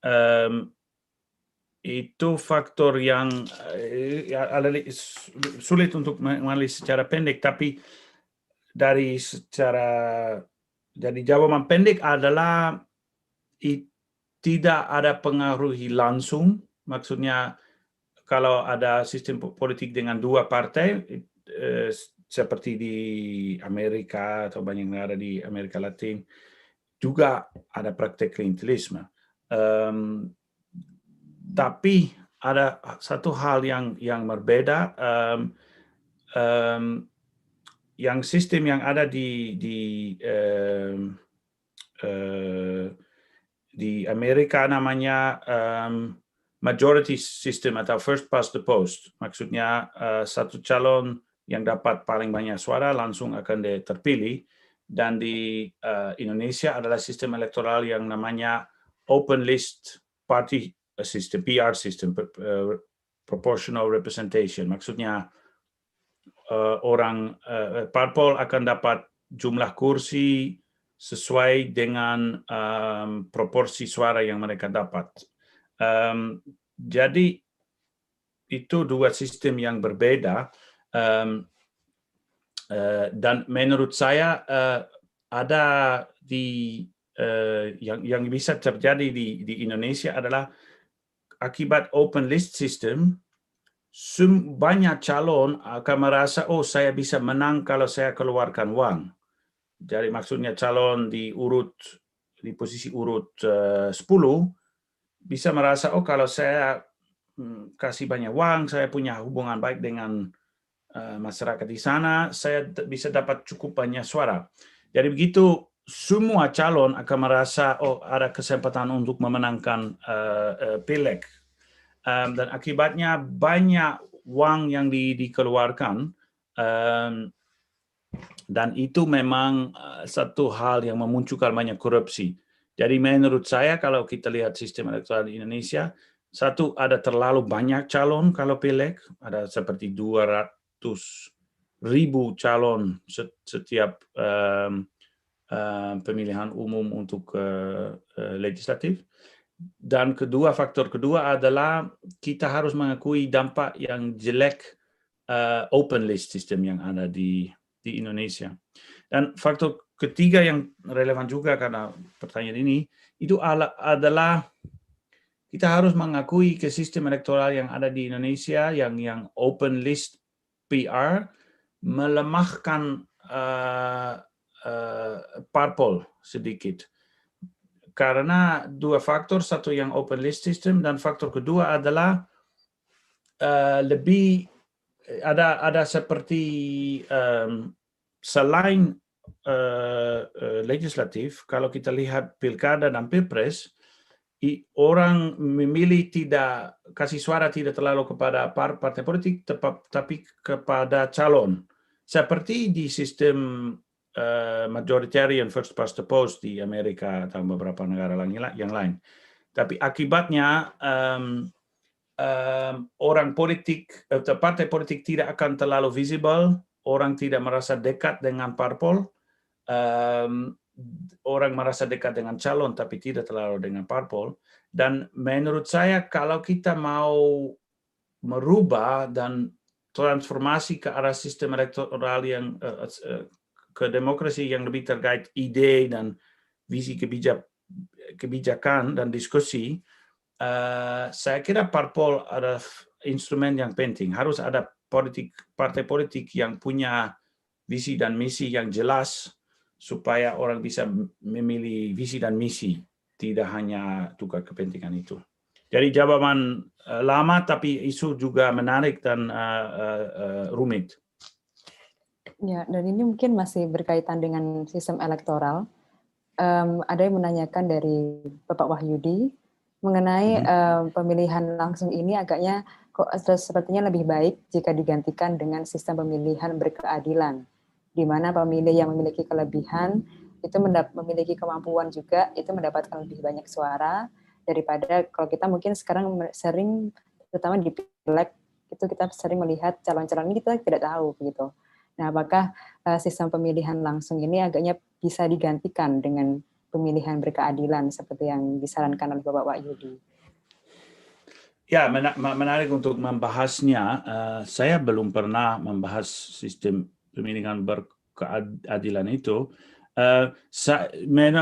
itu faktor yang sulit untuk menganalisis secara pendek, tapi dari secara, jadi jawaban pendek adalah tidak ada pengaruh langsung, maksudnya kalau ada sistem politik dengan 2 partai, seperti di Amerika atau banyak negara di Amerika Latin, juga ada praktek klientelisme. Tapi ada satu hal yang berbeda, yang sistem yang ada di Amerika namanya majority system atau first past the post. Maksudnya satu calon yang dapat paling banyak suara langsung akan terpilih. Dan di Indonesia adalah sistem elektoral yang namanya open list party system, PR system, proportional representation. Maksudnya parpol akan dapat jumlah kursi sesuai dengan proporsi suara yang mereka dapat. Jadi itu 2 sistem yang berbeda, dan menurut saya ada yang bisa terjadi di Indonesia adalah akibat open list system, banyak calon akan merasa, oh saya bisa menang kalau saya keluarkan uang. Jadi maksudnya calon di posisi urut 10 bisa merasa, oh kalau saya kasih banyak uang, saya punya hubungan baik dengan masyarakat di sana, saya bisa dapat cukup banyak suara. Jadi begitu semua calon akan merasa, oh ada kesempatan untuk memenangkan pileg. Dan akibatnya banyak uang yang dikeluarkan, dan itu memang satu hal yang memunculkan banyak korupsi. Jadi menurut saya kalau kita lihat sistem elektoral di Indonesia, satu, ada terlalu banyak calon kalau pileg, ada seperti 200.000 calon setiap pemilihan umum untuk legislatif. Dan faktor kedua adalah kita harus mengakui dampak yang jelek open list system yang ada di Indonesia. Dan faktor ketiga yang relevan juga karena pertanyaan ini, itu adalah kita harus mengakui ke sistem elektoral yang ada di Indonesia yang open list PR melemahkan parpol sedikit. Karena dua faktor, satu yang open list system dan faktor kedua adalah lebih ada seperti selain legislatif, kalau kita lihat pilkada dan pilpres, orang memilih tidak kasih suara tidak terlalu kepada partai politik, tapi kepada calon. Seperti di sistem majoritarian first past the post di Amerika atau beberapa negara yang lain. Tapi akibatnya orang politik atau partai politik tidak akan terlalu visible, orang tidak merasa dekat dengan parpol, orang merasa dekat dengan calon tapi tidak terlalu dengan parpol. Dan menurut saya kalau kita mau merubah dan transformasi ke arah sistem elektoral yang ke demokrasi yang lebih terkait ide dan visi kebijakan dan diskusi, saya kira parpol adalah instrumen yang penting. Harus ada partai politik yang punya visi dan misi yang jelas supaya orang bisa memilih visi dan misi, tidak hanya tukar kepentingan itu. Jadi jawaban lama tapi isu juga menarik dan rumit. Ya, dan ini mungkin masih berkaitan dengan sistem elektoral. Ada yang menanyakan dari Bapak Wahyudi mengenai pemilihan langsung ini agaknya kok sepertinya lebih baik jika digantikan dengan sistem pemilihan berkeadilan, di mana pemilih yang memiliki kelebihan itu memiliki kemampuan juga itu mendapatkan lebih banyak suara daripada kalau kita mungkin sekarang sering terutama di pileg itu kita sering melihat calon-calon ini kita tidak tahu begitu. Nah, apakah sistem pemilihan langsung ini agaknya bisa digantikan dengan pemilihan berkeadilan seperti yang disarankan oleh Bapak Wahyudi? Ya, menarik untuk membahasnya. Saya belum pernah membahas sistem pemilihan berkeadilan itu.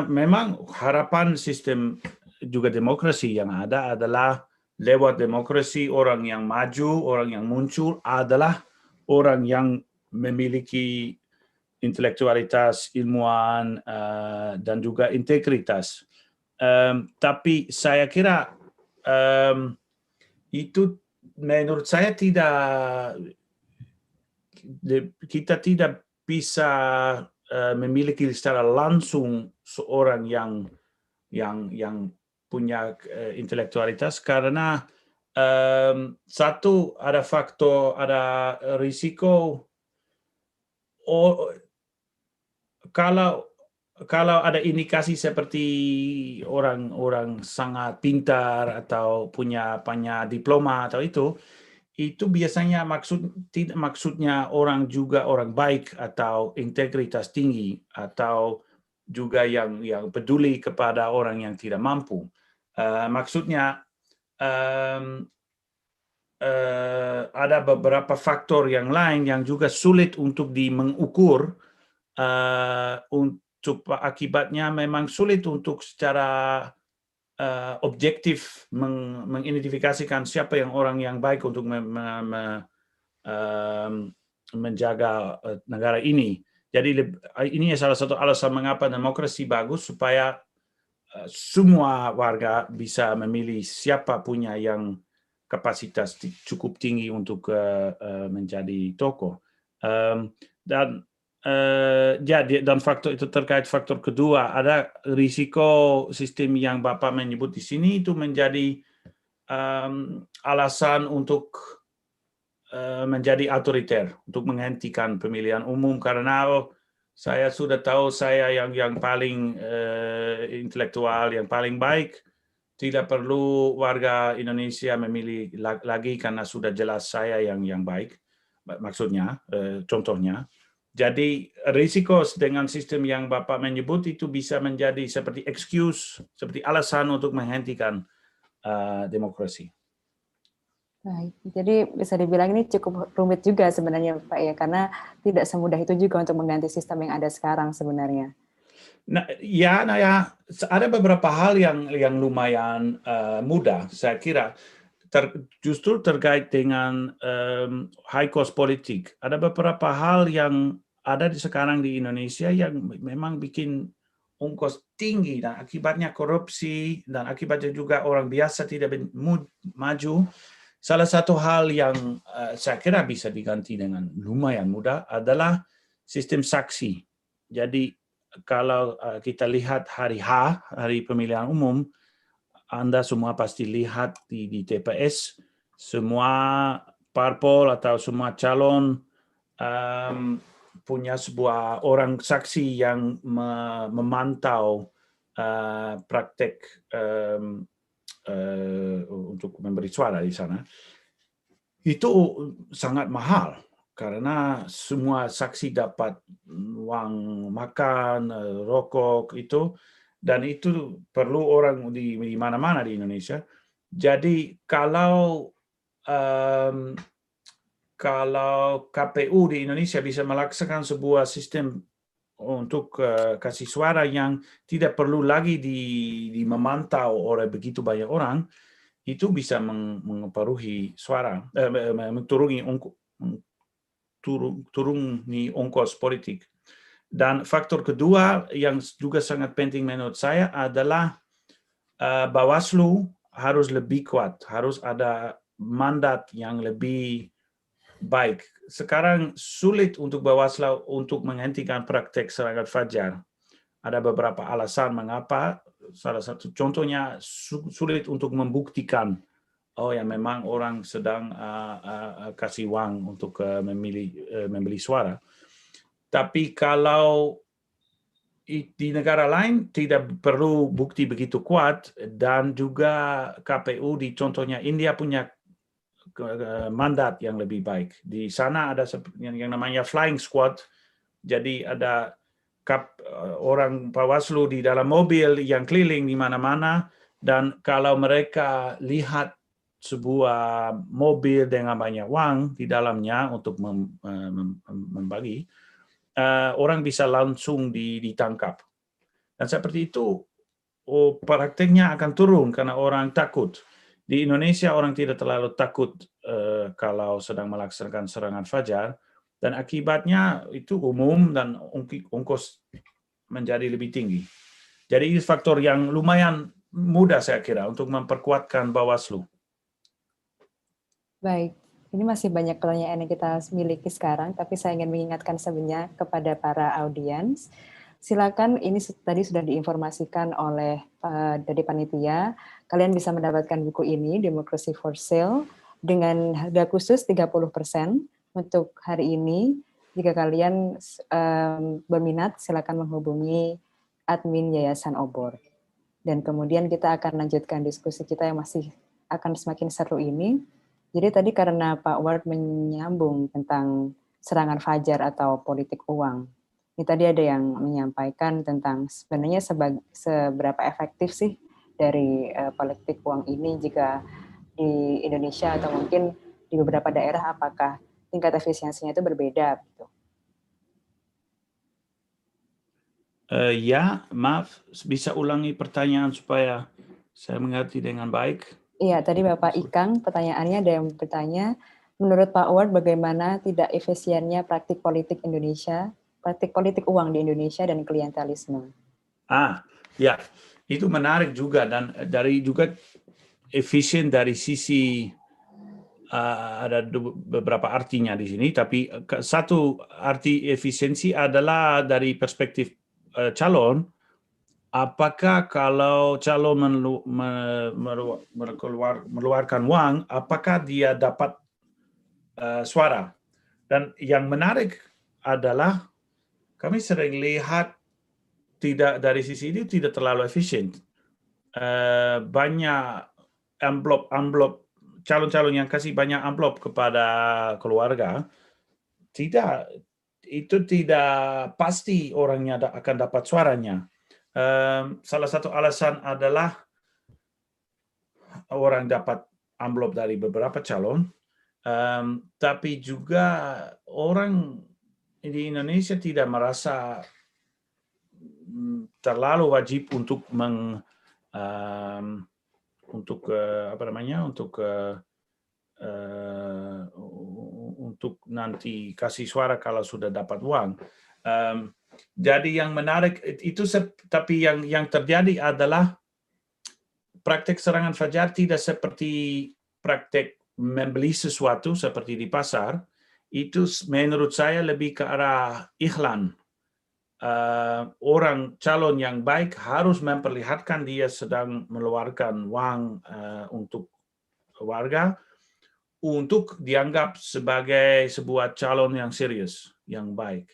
Memang harapan sistem juga demokrasi yang ada adalah lewat demokrasi orang yang maju, orang yang muncul adalah orang yang memiliki intelektualitas, ilmuwan, dan juga integritas. Tapi saya kira itu menurut saya kita tidak bisa memiliki secara langsung seorang yang punya intelektualitas karena satu ada faktor, ada risiko kalau ada indikasi seperti orang sangat pintar atau punya diploma atau itu biasanya maksudnya orang juga orang baik atau integritas tinggi atau juga yang peduli kepada orang yang tidak mampu. Maksudnya ada beberapa faktor yang lain yang juga sulit untuk mengukur. Untuk akibatnya memang sulit untuk secara objektif mengidentifikasikan siapa yang orang yang baik untuk menjaga negara ini. Jadi ini salah satu alasan mengapa demokrasi bagus supaya semua warga bisa memilih siapa punya yang kapasitas cukup tinggi untuk menjadi tokoh. Dan faktor itu terkait faktor kedua, ada risiko sistem yang Bapak menyebut di sini itu menjadi alasan untuk menjadi otoriter, untuk menghentikan pemilihan umum karena saya sudah tahu saya yang paling intelektual, yang paling baik, tidak perlu warga Indonesia memilih lagi karena sudah jelas saya yang baik, maksudnya, contohnya. Jadi risiko dengan sistem yang Bapak menyebut itu bisa menjadi seperti excuse, seperti alasan untuk menghentikan demokrasi. Baik, jadi bisa dibilang ini cukup rumit juga sebenarnya Pak ya, karena tidak semudah itu juga untuk mengganti sistem yang ada sekarang sebenarnya. Nah, ada beberapa hal yang lumayan mudah, saya kira. Justru terkait dengan high cost politik. Ada beberapa hal yang ada sekarang di Indonesia yang memang bikin ongkos tinggi dan akibatnya korupsi dan akibatnya juga orang biasa tidak maju. Salah satu hal yang saya kira bisa diganti dengan lumayan mudah adalah sistem saksi. Jadi kalau kita lihat hari H, hari pemilihan umum, Anda semua pasti lihat di TPS, semua parpol atau semua calon punya sebuah orang saksi yang memantau praktek untuk memberi suara di sana. Itu sangat mahal karena semua saksi dapat uang makan, rokok itu, dan itu perlu orang di mana-mana di Indonesia. Jadi kalau KPU di Indonesia bisa melaksanakan sebuah sistem untuk kasih suara yang tidak perlu lagi memantau oleh begitu banyak orang, itu bisa mengaruhi suara, turuni ongkos politik. Dan faktor kedua yang juga sangat penting menurut saya adalah Bawaslu harus lebih kuat, harus ada mandat yang lebih baik. Sekarang sulit untuk Bawaslu untuk menghentikan praktek serangan fajar. Ada beberapa alasan mengapa. Salah satu contohnya sulit untuk membuktikan memang orang sedang kasih uang untuk membeli suara. Tapi kalau di negara lain tidak perlu bukti begitu kuat, dan juga KPU di contohnya India punya mandat yang lebih baik. Di sana ada yang namanya flying squad, jadi ada orang Bawaslu di dalam mobil yang keliling di mana-mana, dan kalau mereka lihat sebuah mobil dengan banyak uang di dalamnya untuk membagi, orang bisa langsung ditangkap. Dan seperti itu, prakteknya akan turun karena orang takut. Di Indonesia orang tidak terlalu takut kalau sedang melaksanakan serangan fajar, dan akibatnya itu umum dan ongkos menjadi lebih tinggi. Jadi ini faktor yang lumayan mudah saya kira untuk memperkuatkan Bawaslu. Baik, ini masih banyak pertanyaan yang kita miliki sekarang, tapi saya ingin mengingatkan sebenarnya kepada para audiens. Silakan, ini tadi sudah diinformasikan oleh dari panitia, kalian bisa mendapatkan buku ini, Democracy for Sale, dengan harga khusus 30% untuk hari ini. Jika kalian berminat, silakan menghubungi admin Yayasan Obor. Dan kemudian kita akan lanjutkan diskusi kita yang masih akan semakin seru ini. Jadi tadi karena Pak Ward menyambung tentang serangan fajar atau politik uang, ini tadi ada yang menyampaikan tentang sebenarnya seberapa efektif sih dari politik uang ini jika di Indonesia atau mungkin di beberapa daerah, apakah tingkat efisiensinya itu berbeda gitu. Ya, maaf, bisa ulangi pertanyaan supaya saya mengerti dengan baik. Iya, tadi Bapak Ikang, pertanyaannya ada yang bertanya, menurut Pak Ward bagaimana tidak efisiennya praktik politik Indonesia, praktik politik uang di Indonesia dan klientelisme? Ya, itu menarik juga, dan dari juga efisien dari sisi ada beberapa artinya di sini, tapi satu arti efisiensi adalah dari perspektif calon. Apakah kalau calon mengeluarkan uang, apakah dia dapat suara? Dan yang menarik adalah kami sering lihat tidak dari sisi itu tidak terlalu efisien. Banyak amplop calon-calon yang kasih banyak amplop kepada keluarga, itu tidak pasti orangnya akan dapat suaranya. Salah satu alasan adalah orang dapat amplop dari beberapa calon, tapi juga orang di Indonesia tidak merasa terlalu wajib untuk untuk nanti kasih suara kalau sudah dapat uang. Jadi yang menarik itu, tapi yang terjadi adalah praktek serangan fajar tidak seperti praktek membeli sesuatu seperti di pasar. Itu menurut saya lebih ke arah iklan. Orang calon yang baik harus memperlihatkan dia sedang mengeluarkan uang untuk warga untuk dianggap sebagai sebuah calon yang serius, yang baik.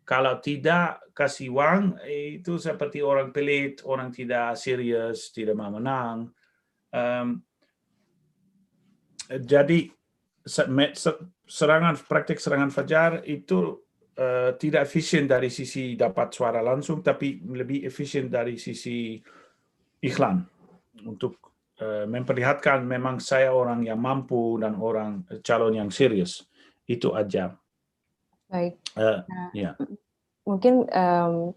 Kalau tidak kasih uang, itu seperti orang pelit, orang tidak serius, tidak mau menang. Jadi praktik serangan fajar itu tidak efisien dari sisi dapat suara langsung, tapi lebih efisien dari sisi iklan untuk memperlihatkan memang saya orang yang mampu dan orang calon yang serius. Itu aja. Baik. Ya. Mungkin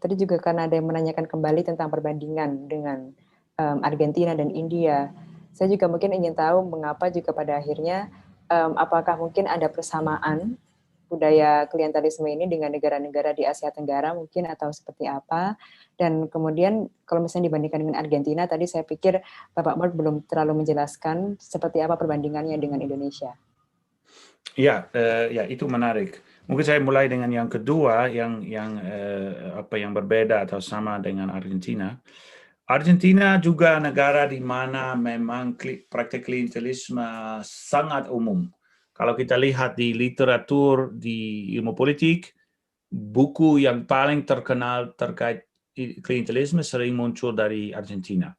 tadi juga karena ada yang menanyakan kembali tentang perbandingan dengan Argentina dan India. Saya juga mungkin ingin tahu mengapa juga pada akhirnya apakah mungkin ada persamaan budaya klientelisme ini dengan negara-negara di Asia Tenggara mungkin, atau seperti apa. Dan kemudian kalau misalnya dibandingkan dengan Argentina, tadi saya pikir Bapak Mort belum terlalu menjelaskan seperti apa perbandingannya dengan Indonesia. Ya, itu menarik. Mungkin saya mulai dengan yang kedua, yang berbeda atau sama dengan Argentina. Argentina juga negara di mana memang praktek klientelisme sangat umum. Kalau kita lihat di literatur di ilmu politik, buku yang paling terkenal terkait klientelisme sering muncul dari Argentina.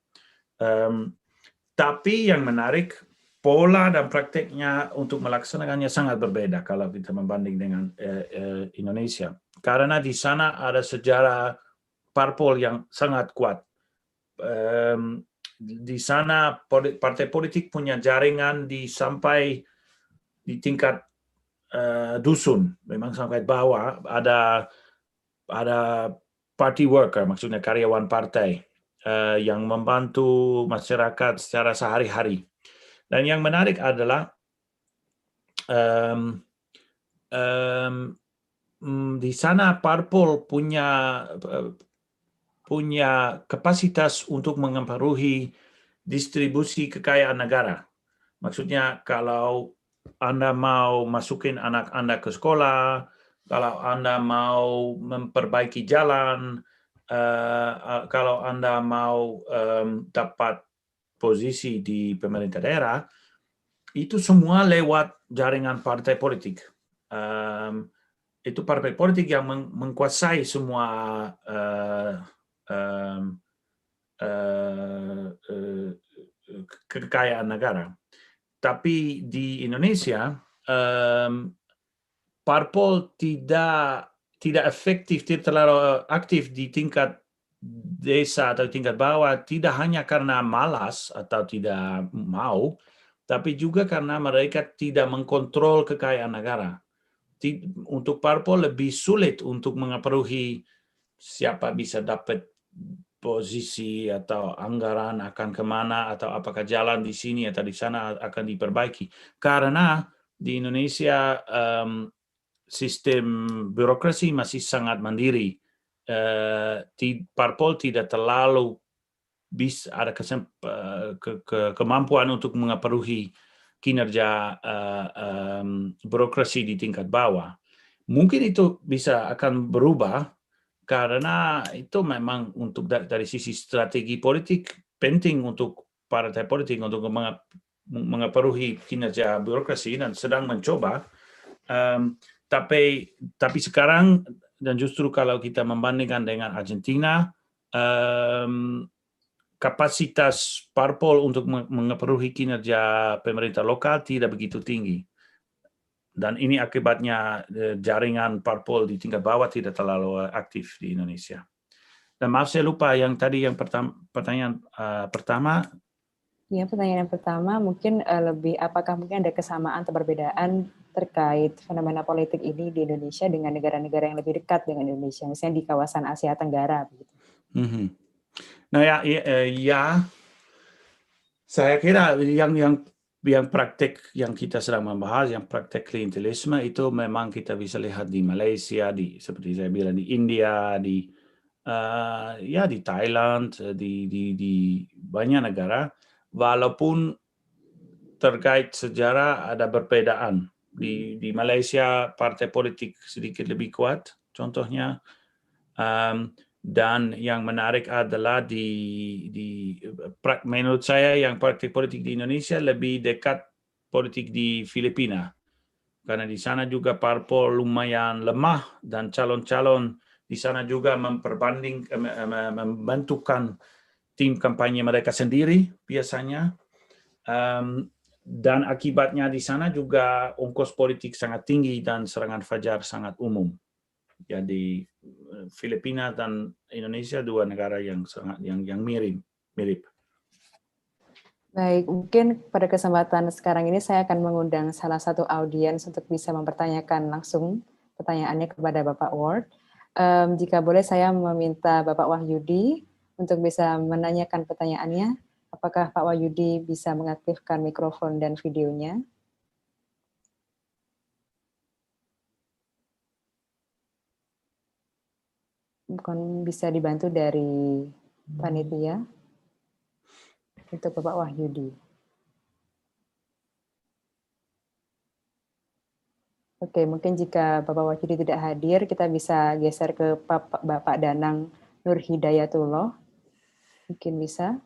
Tapi yang menarik, pola dan prakteknya untuk melaksanakannya sangat berbeda kalau kita membanding dengan Indonesia. Karena di sana ada sejarah parpol yang sangat kuat. Di sana partai politik punya jaringan sampai di tingkat dusun, memang sampai bawah. Ada party worker, maksudnya karyawan partai yang membantu masyarakat secara sehari-hari. Dan yang menarik adalah di sana parpol punya kapasitas untuk mempengaruhi distribusi kekayaan negara. Maksudnya kalau Anda mau masukin anak Anda ke sekolah, kalau Anda mau memperbaiki jalan, kalau Anda mau dapat posisi di pemerintah daerah, itu semua lewat jaringan partai politik. Itu partai politik yang menguasai semua kekayaan negara. Tapi di Indonesia, parpol tidak efektif, tidak terlalu aktif di tingkat desa atau tingkat bawah, tidak hanya karena malas atau tidak mau, tapi juga karena mereka tidak mengkontrol kekayaan negara. Untuk parpol lebih sulit untuk mengaruhi siapa bisa dapat posisi atau anggaran akan kemana, atau apakah jalan di sini atau di sana akan diperbaiki. Karena di Indonesia sistem birokrasi masih sangat mandiri. Parpol tidak terlalu bisa ada kemampuan untuk mengaruhi kinerja birokrasi di tingkat bawah. Mungkin itu akan berubah karena itu memang untuk dari sisi strategi politik penting untuk partai politik untuk mengaruhi kinerja birokrasi, dan sedang mencoba. Tapi sekarang, dan justru kalau kita membandingkan dengan Argentina, kapasitas parpol untuk mengaruhi kinerja pemerintah lokal tidak begitu tinggi. Dan ini akibatnya jaringan parpol di tingkat bawah tidak terlalu aktif di Indonesia. Dan maaf saya lupa yang tadi pertanyaan pertama. Ya, pertanyaan yang pertama mungkin apakah mungkin ada kesamaan atau perbedaan terkait fenomena politik ini di Indonesia dengan negara-negara yang lebih dekat dengan Indonesia, misalnya di kawasan Asia Tenggara. Begitu. Mhm. Nah ya, saya kira yang praktek yang kita sedang membahas, yang praktek klientelisme itu memang kita bisa lihat di Malaysia, seperti saya bilang di India, ya di Thailand, di banyak negara, walaupun terkait sejarah ada perbedaan. Di Malaysia partai politik sedikit lebih kuat, contohnya. Dan yang menarik adalah menurut saya yang praktik politik di Indonesia lebih dekat politik di Filipina. Karena di sana juga parpol lumayan lemah dan calon-calon di sana juga membentukkan tim kampanye mereka sendiri biasanya. Dan akibatnya di sana juga ongkos politik sangat tinggi dan serangan fajar sangat umum. Jadi Filipina dan Indonesia dua negara yang mirip. Baik, mungkin pada kesempatan sekarang ini saya akan mengundang salah satu audiens untuk bisa mempertanyakan langsung pertanyaannya kepada Bapak Ward. Jika boleh saya meminta Bapak Wahyudi untuk bisa menanyakan pertanyaannya. Apakah Pak Wahyudi bisa mengaktifkan mikrofon dan videonya? Bukan bisa dibantu dari panitia untuk Bapak Wahyudi. Oke, mungkin jika Bapak Wahyudi tidak hadir, kita bisa geser ke Bapak Danang Nur Hidayatullah. Mungkin bisa.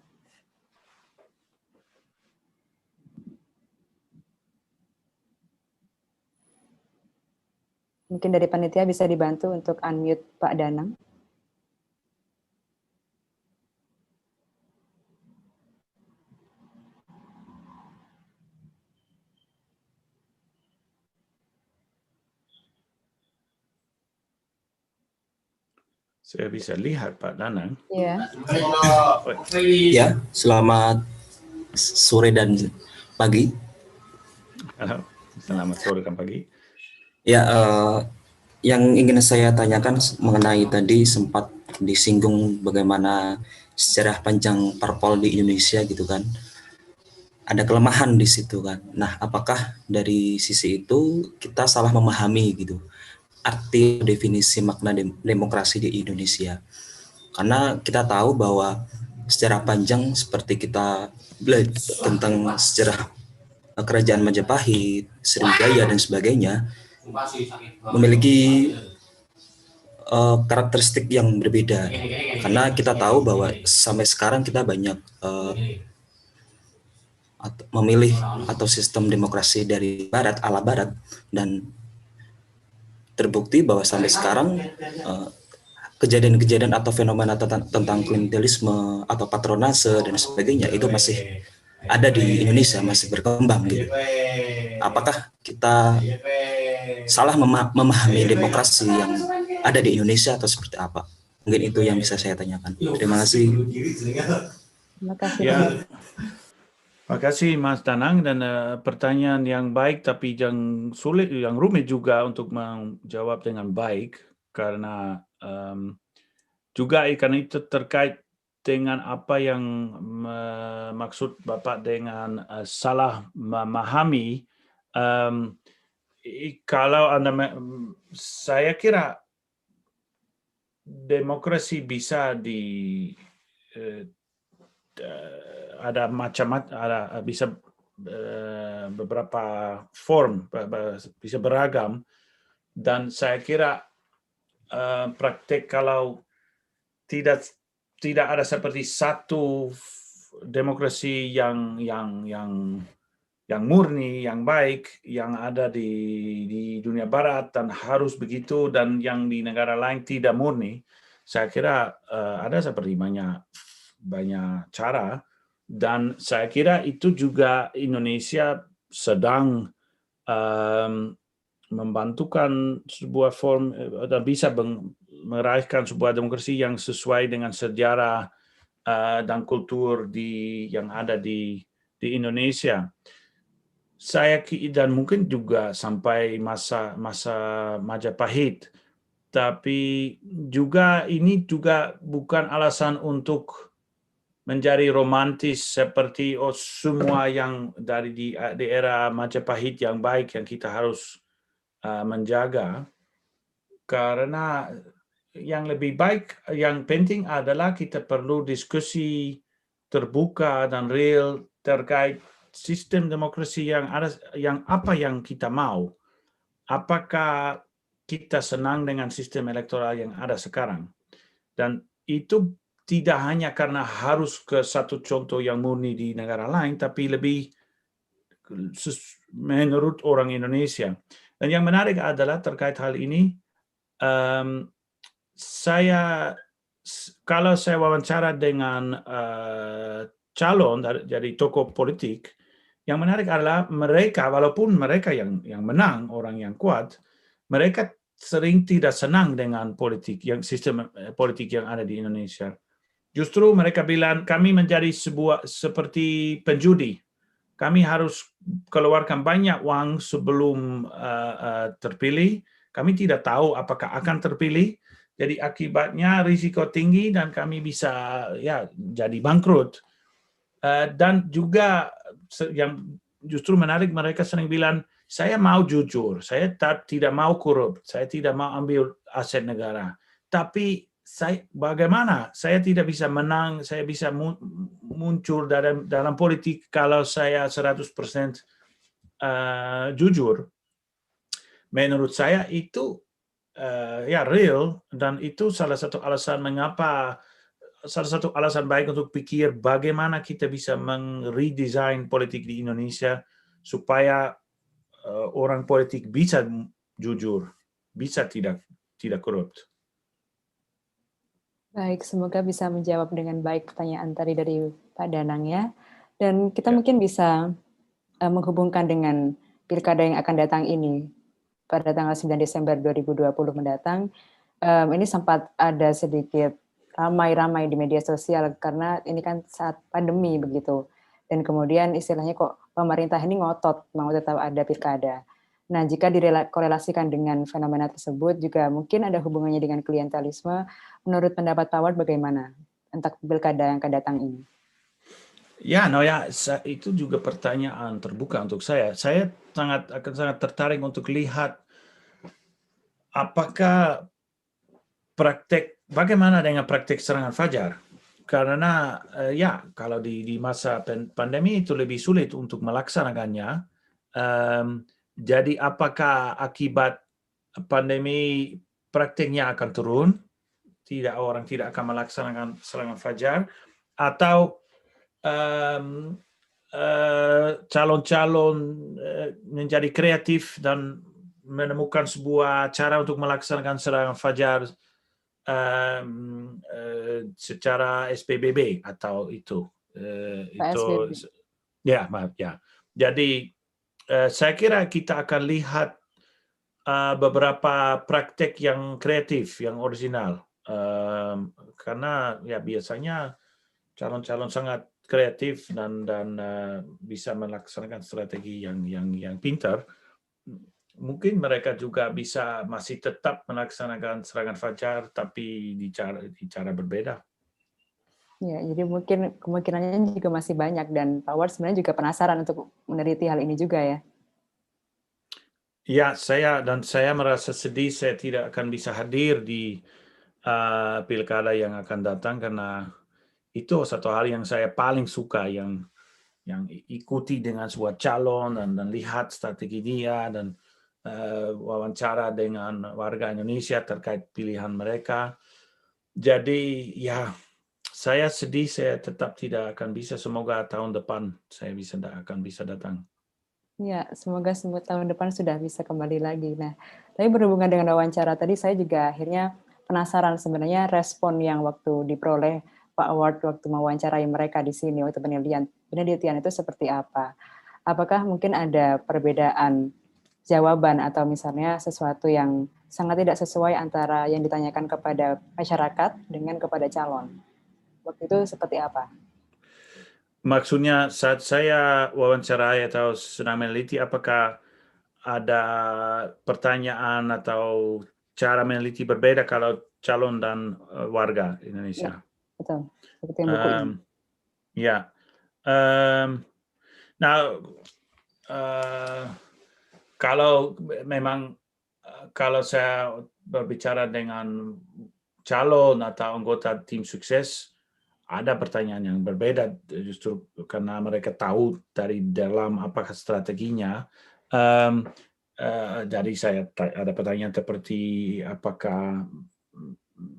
Mungkin dari panitia bisa dibantu untuk unmute Pak Danang. Saya bisa lihat Pak Danang. Ya. Ya, selamat sore dan pagi. Halo, selamat sore dan pagi. Ya, yang ingin saya tanyakan mengenai tadi sempat disinggung bagaimana sejarah panjang parpol di Indonesia gitu kan. Ada kelemahan di situ kan. Nah, apakah dari sisi itu kita salah memahami gitu arti definisi makna demokrasi di Indonesia? Karena kita tahu bahwa sejarah panjang seperti kita belajar tentang sejarah kerajaan Majapahit, Sriwijaya dan sebagainya memiliki karakteristik yang berbeda. Karena kita tahu bahwa sampai sekarang kita banyak memilih atau sistem demokrasi dari Barat ala Barat, dan terbukti bahwa sampai sekarang kejadian-kejadian atau fenomena tentang klientelisme atau patronase dan sebagainya itu masih ada di Indonesia, masih berkembang gitu. Apakah kita salah memahami demokrasi yang ada di Indonesia atau seperti apa? Mungkin itu yang bisa saya tanyakan. Terima kasih. Terima kasih. Ya, terima kasih Mas Danang, dan pertanyaan yang baik tapi yang sulit, yang rumit juga untuk menjawab dengan baik, karena juga karena itu terkait dengan apa yang maksud Bapak dengan salah memahami. Kalau saya kira demokrasi bisa ada bisa beberapa form, bisa beragam, dan saya kira praktek kalau tidak ada seperti satu demokrasi yang murni, yang baik, yang ada di dunia barat dan harus begitu, dan yang di negara lain tidak murni. Saya kira ada seperti banyak cara, dan saya kira itu juga Indonesia sedang membantukan sebuah form dan bisa meraihkan sebuah demokrasi yang sesuai dengan sejarah dan kultur yang ada di Indonesia. Dan mungkin juga sampai masa Majapahit, Tapi juga ini juga bukan alasan untuk menjadi romantis seperti semua yang dari di era Majapahit yang baik yang kita harus menjaga, karena yang lebih baik, yang penting adalah kita perlu diskusi terbuka dan real terkait sistem demokrasi yang ada, yang apa yang kita mau. Apakah kita senang dengan sistem elektoral yang ada sekarang? Dan itu tidak hanya karena harus ke satu contoh yang murni di negara lain, tapi lebih menurut orang Indonesia. Dan yang menarik adalah terkait hal ini, kalau saya wawancara dengan calon dari tokoh politik, yang menarik adalah mereka, walaupun mereka yang menang, orang yang kuat, mereka sering tidak senang dengan sistem politik yang ada di Indonesia. Justru mereka bilang kami menjadi seperti penjudi. Kami harus keluarkan banyak uang sebelum terpilih. Kami tidak tahu apakah akan terpilih. Jadi akibatnya risiko tinggi dan kami bisa jadi bangkrut. Dan juga yang justru menarik, mereka sering bilang, saya mau jujur, saya tidak mau korup, saya tidak mau ambil aset negara. Tapi bagaimana saya tidak bisa menang, saya bisa muncul dalam politik kalau saya 100% jujur. Menurut saya itu real, dan itu salah satu alasan baik untuk pikir bagaimana kita bisa meredesign politik di Indonesia supaya orang politik bisa jujur, bisa tidak korup. Baik, semoga bisa menjawab dengan baik pertanyaan tadi dari Pak Danang ya. Dan kita mungkin bisa menghubungkan dengan pilkada yang akan datang ini pada tanggal 9 Desember 2020 mendatang. Ini sempat ada sedikit ramai-ramai di media sosial karena ini kan saat pandemi begitu. Dan kemudian istilahnya kok pemerintah ini ngotot mau tetap ada pilkada. Nah, jika dikorelasikan dengan fenomena tersebut juga mungkin ada hubungannya dengan klientelisme. Menurut pendapat Pak Ward bagaimana untuk pilkada yang akan datang ini? Ya, itu juga pertanyaan terbuka untuk saya. Saya akan sangat tertarik untuk lihat apakah bagaimana dengan praktek serangan fajar? Karena kalau di masa pandemi itu lebih sulit untuk melaksanakannya. Jadi apakah akibat pandemi prakteknya akan turun? Orang tidak akan melaksanakan serangan fajar, atau calon-calon menjadi kreatif dan menemukan sebuah cara untuk melaksanakan serangan fajar secara SPBB atau itu. Jadi saya kira kita akan lihat beberapa praktek yang kreatif, yang original, karena biasanya calon-calon sangat kreatif dan bisa melaksanakan strategi yang pintar. Mungkin mereka juga masih tetap melaksanakan serangan fajar, tapi di cara berbeda. Ya, jadi mungkin kemungkinannya juga masih banyak, dan Pak Ward sebenarnya juga penasaran untuk meneliti hal ini juga ya. Ya, saya merasa sedih saya tidak akan bisa hadir di pilkada yang akan datang, karena itu satu hal yang saya paling suka, yang ikuti dengan sebuah calon dan lihat strategi dia dan wawancara dengan warga Indonesia terkait pilihan mereka. Jadi saya sedih, saya tetap tidak akan bisa. Semoga tahun depan saya akan bisa datang. Ya, semoga tahun depan sudah bisa kembali lagi. Nah, tapi berhubungan dengan wawancara tadi, saya juga akhirnya penasaran sebenarnya respon yang waktu diperoleh Pak Ward waktu mewawancarai mereka di sini waktu penelitian itu seperti apa? Apakah mungkin ada perbedaan jawaban atau misalnya sesuatu yang sangat tidak sesuai antara yang ditanyakan kepada masyarakat dengan kepada calon? Waktu itu seperti apa? Maksudnya saat saya wawancarai atau sedang meneliti, apakah ada pertanyaan atau cara meneliti berbeda kalau calon dan warga Indonesia. Betul, seperti yang buku ini. Ya, nah kalau memang kalau saya berbicara dengan calon atau anggota tim sukses, ada pertanyaan yang berbeda justru karena mereka tahu dari dalam apakah strateginya. Jadi saya ada pertanyaan seperti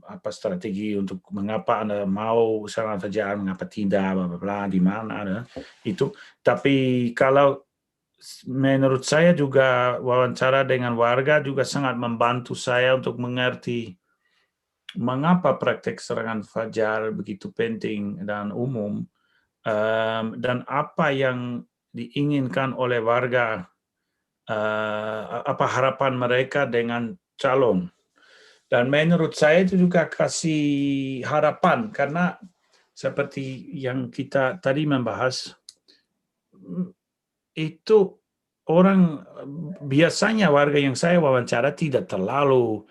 apa strategi untuk mengapa Anda mau usaha kerjaan, mengapa tidak, bla bla bla, di mana itu. Tapi kalau menurut saya juga wawancara dengan warga juga sangat membantu saya untuk mengerti mengapa praktek serangan fajar begitu penting dan umum, dan apa yang diinginkan oleh warga, apa harapan mereka dengan calon. Dan menurut saya itu juga kasih harapan karena seperti yang kita tadi membahas, itu orang biasanya warga yang saya wawancara tidak terlalu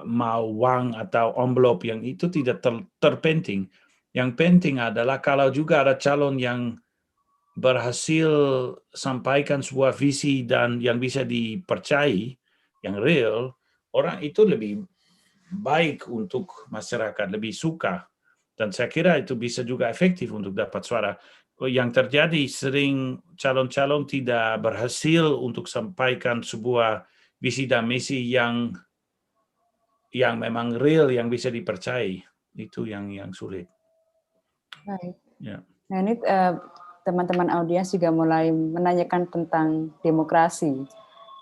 mau uang atau envelope, yang itu tidak terpenting. Yang penting adalah kalau juga ada calon yang berhasil sampaikan sebuah visi dan yang bisa dipercayai, yang real, orang itu lebih baik untuk masyarakat, lebih suka. Dan saya kira itu bisa juga efektif untuk dapat suara. Yang terjadi sering calon-calon tidak berhasil untuk sampaikan sebuah visi dan misi yang memang real, yang bisa dipercayai. Itu yang sulit. Baik. Ya. Nah ini teman-teman audiens juga mulai menanyakan tentang demokrasi.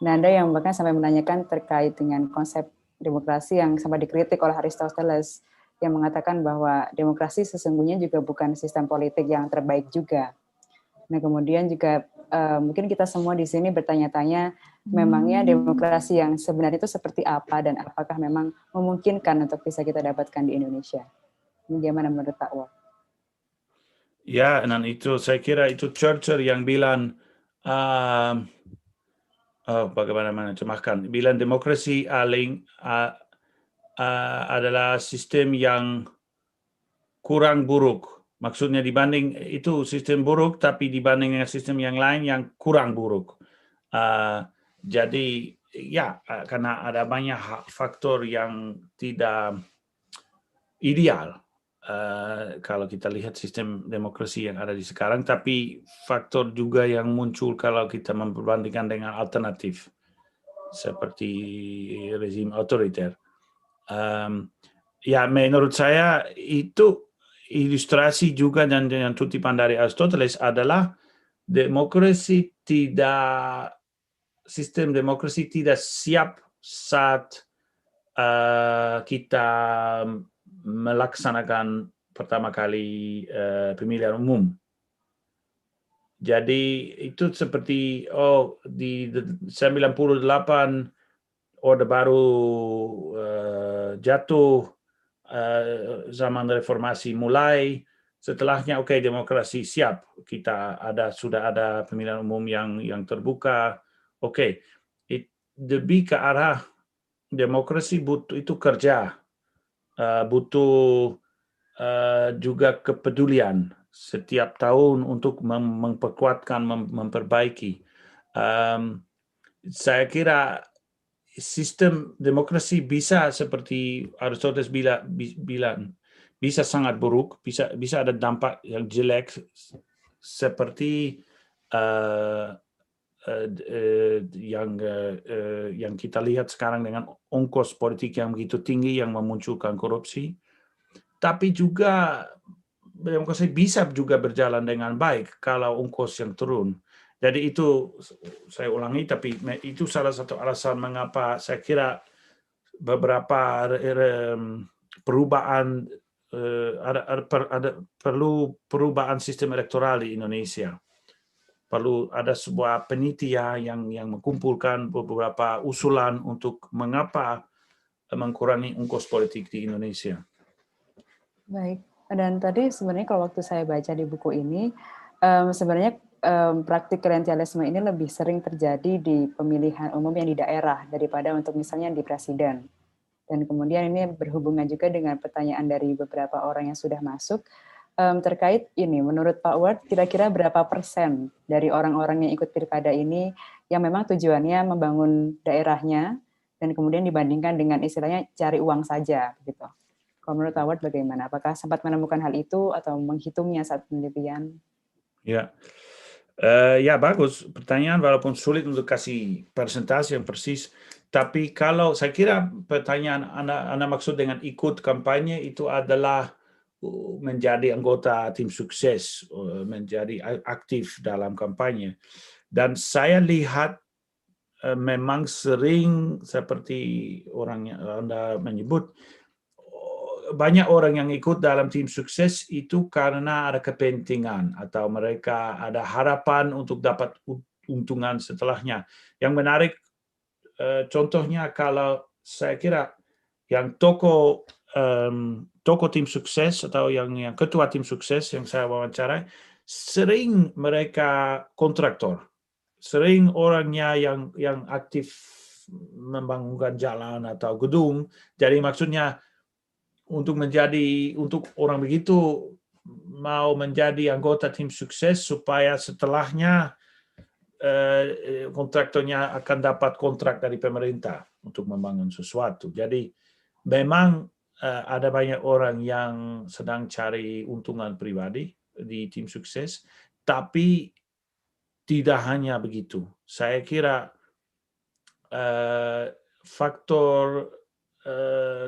Nah, ada yang bahkan sampai menanyakan terkait dengan konsep demokrasi yang sampai dikritik oleh Aristoteles, yang mengatakan bahwa demokrasi sesungguhnya juga bukan sistem politik yang terbaik juga. Nah, kemudian juga mungkin kita semua di sini bertanya-tanya, memangnya demokrasi yang sebenarnya itu seperti apa dan apakah memang memungkinkan untuk bisa kita dapatkan di Indonesia? Ini gimana menurut Pak Wak? Ya, dan itu saya kira itu Churchill yang bilang, bagaimana menerjemahkan, bilang demokrasi adalah sistem yang kurang buruk. Maksudnya dibanding itu sistem buruk, tapi dibanding dengan sistem yang lain yang kurang buruk. Jadi ya, karena ada banyak faktor yang tidak ideal. Kalau kita lihat sistem demokrasi yang ada di sekarang, tapi faktor juga yang muncul kalau kita membandingkan dengan alternatif seperti rezim otoriter. Ya, menurut saya itu ilustrasi juga dan kutipan dari Aristoteles adalah sistem demokrasi tidak siap saat kita melaksanakan pertama kali pemilihan umum. Jadi itu seperti di 98 Orde Baru jatuh, zaman reformasi mulai, setelahnya demokrasi siap, kita sudah ada pemilihan umum yang terbuka. Lebih ke arah demokrasi butuh itu kerja, butuh juga kepedulian setiap tahun untuk memperkuatkan, memperbaiki. Saya kira sistem demokrasi bisa seperti Aristoteles bilang, bisa sangat buruk, bisa ada dampak yang jelek seperti yang kita lihat sekarang dengan ongkos politik yang begitu tinggi yang memunculkan korupsi. Tapi juga demokrasi bisa juga berjalan dengan baik kalau ongkos yang turun. Jadi itu saya ulangi, tapi itu salah satu alasan mengapa saya kira beberapa perubahan perlu perubahan sistem elektoral di Indonesia. Perlu ada sebuah penitia yang mengumpulkan beberapa usulan untuk mengapa mengurangi ongkos politik di Indonesia. Baik, dan tadi sebenarnya kalau waktu saya baca di buku ini, sebenarnya praktik klientelisme ini lebih sering terjadi di pemilihan umum yang di daerah daripada untuk misalnya di presiden. Dan kemudian ini berhubungan juga dengan pertanyaan dari beberapa orang yang sudah masuk terkait ini. Menurut Pak Ward, kira-kira berapa persen dari orang-orang yang ikut pilkada ini yang memang tujuannya membangun daerahnya dan kemudian dibandingkan dengan istilahnya cari uang saja, begitu. Kalau menurut Pak Ward bagaimana? Apakah sempat menemukan hal itu atau menghitungnya saat penelitian? Ya, ya bagus pertanyaan, walaupun sulit untuk kasih persentase yang persis. Tapi kalau saya kira pertanyaan Anda maksud dengan ikut kampanye itu adalah menjadi anggota tim sukses, menjadi aktif dalam kampanye. Dan saya lihat memang sering seperti orang yang Anda menyebut, banyak orang yang ikut dalam tim sukses itu karena ada kepentingan atau mereka ada harapan untuk dapat untungan setelahnya. Yang menarik contohnya kalau saya kira yang tokoh tim sukses atau yang ketua tim sukses yang saya wawancarai, sering mereka kontraktor, sering orangnya yang aktif membangunkan jalan atau gedung. Jadi maksudnya untuk orang begitu mau menjadi anggota tim sukses supaya setelahnya kontraktornya akan dapat kontrak dari pemerintah untuk membangun sesuatu. Jadi memang ada banyak orang yang sedang cari untungan pribadi di tim sukses, tapi tidak hanya begitu. Saya kira faktor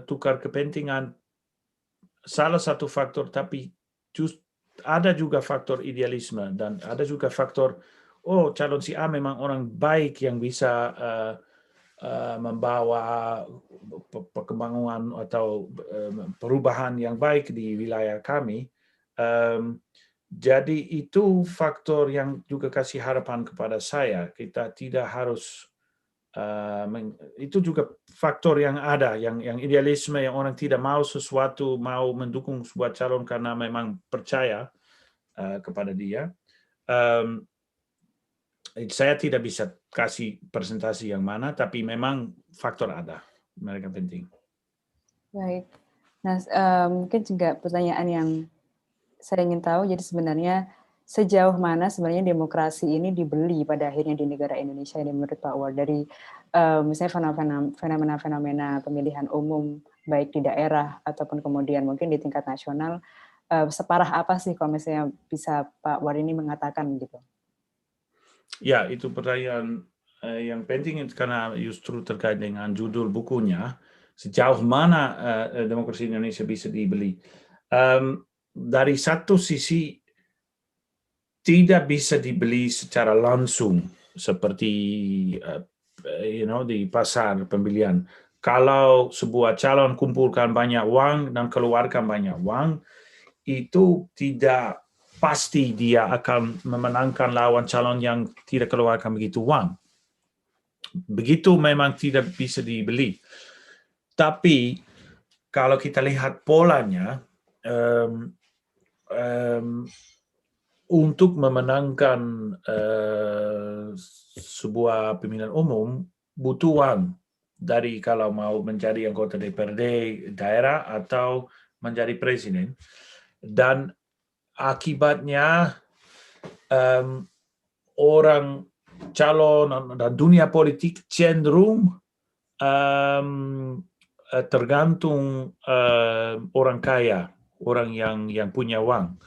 tukar kepentingan salah satu faktor, tapi ada juga faktor idealisme dan ada juga faktor calon si A memang orang baik yang bisa membawa perkembangan atau perubahan yang baik di wilayah kami. Jadi itu faktor yang juga kasih harapan kepada saya. Kita tidak harus itu juga faktor yang ada, yang idealisme, yang orang tidak mau sesuatu, mau mendukung sebuah calon karena memang percaya kepada dia. Saya tidak bisa kasih presentasi yang mana, tapi memang faktor ada, mereka penting. Baik. Nah, mungkin juga pertanyaan yang saya ingin tahu, jadi sebenarnya sejauh mana sebenarnya demokrasi ini dibeli pada akhirnya di negara Indonesia ini menurut Pak Ward, dari misalnya fenomena-fenomena pemilihan umum baik di daerah ataupun kemudian mungkin di tingkat nasional, separah apa sih kalau misalnya bisa Pak Ward ini mengatakan gitu? Ya, itu pertanyaan yang penting karena justru terkait dengan judul bukunya, sejauh mana demokrasi Indonesia bisa dibeli. Dari satu sisi tidak bisa dibeli secara langsung seperti di pasar pembelian. Kalau sebuah calon kumpulkan banyak uang dan keluarkan banyak uang, itu tidak pasti dia akan memenangkan lawan calon yang tidak keluarkan begitu uang. Begitu memang tidak bisa dibeli. Tapi kalau kita lihat polanya, untuk memenangkan sebuah pemilihan umum butuh uang, dari kalau mau menjadi anggota DPRD daerah atau menjadi presiden. Dan akibatnya orang calon dan dunia politik cenderung tergantung orang kaya, orang yang punya uang.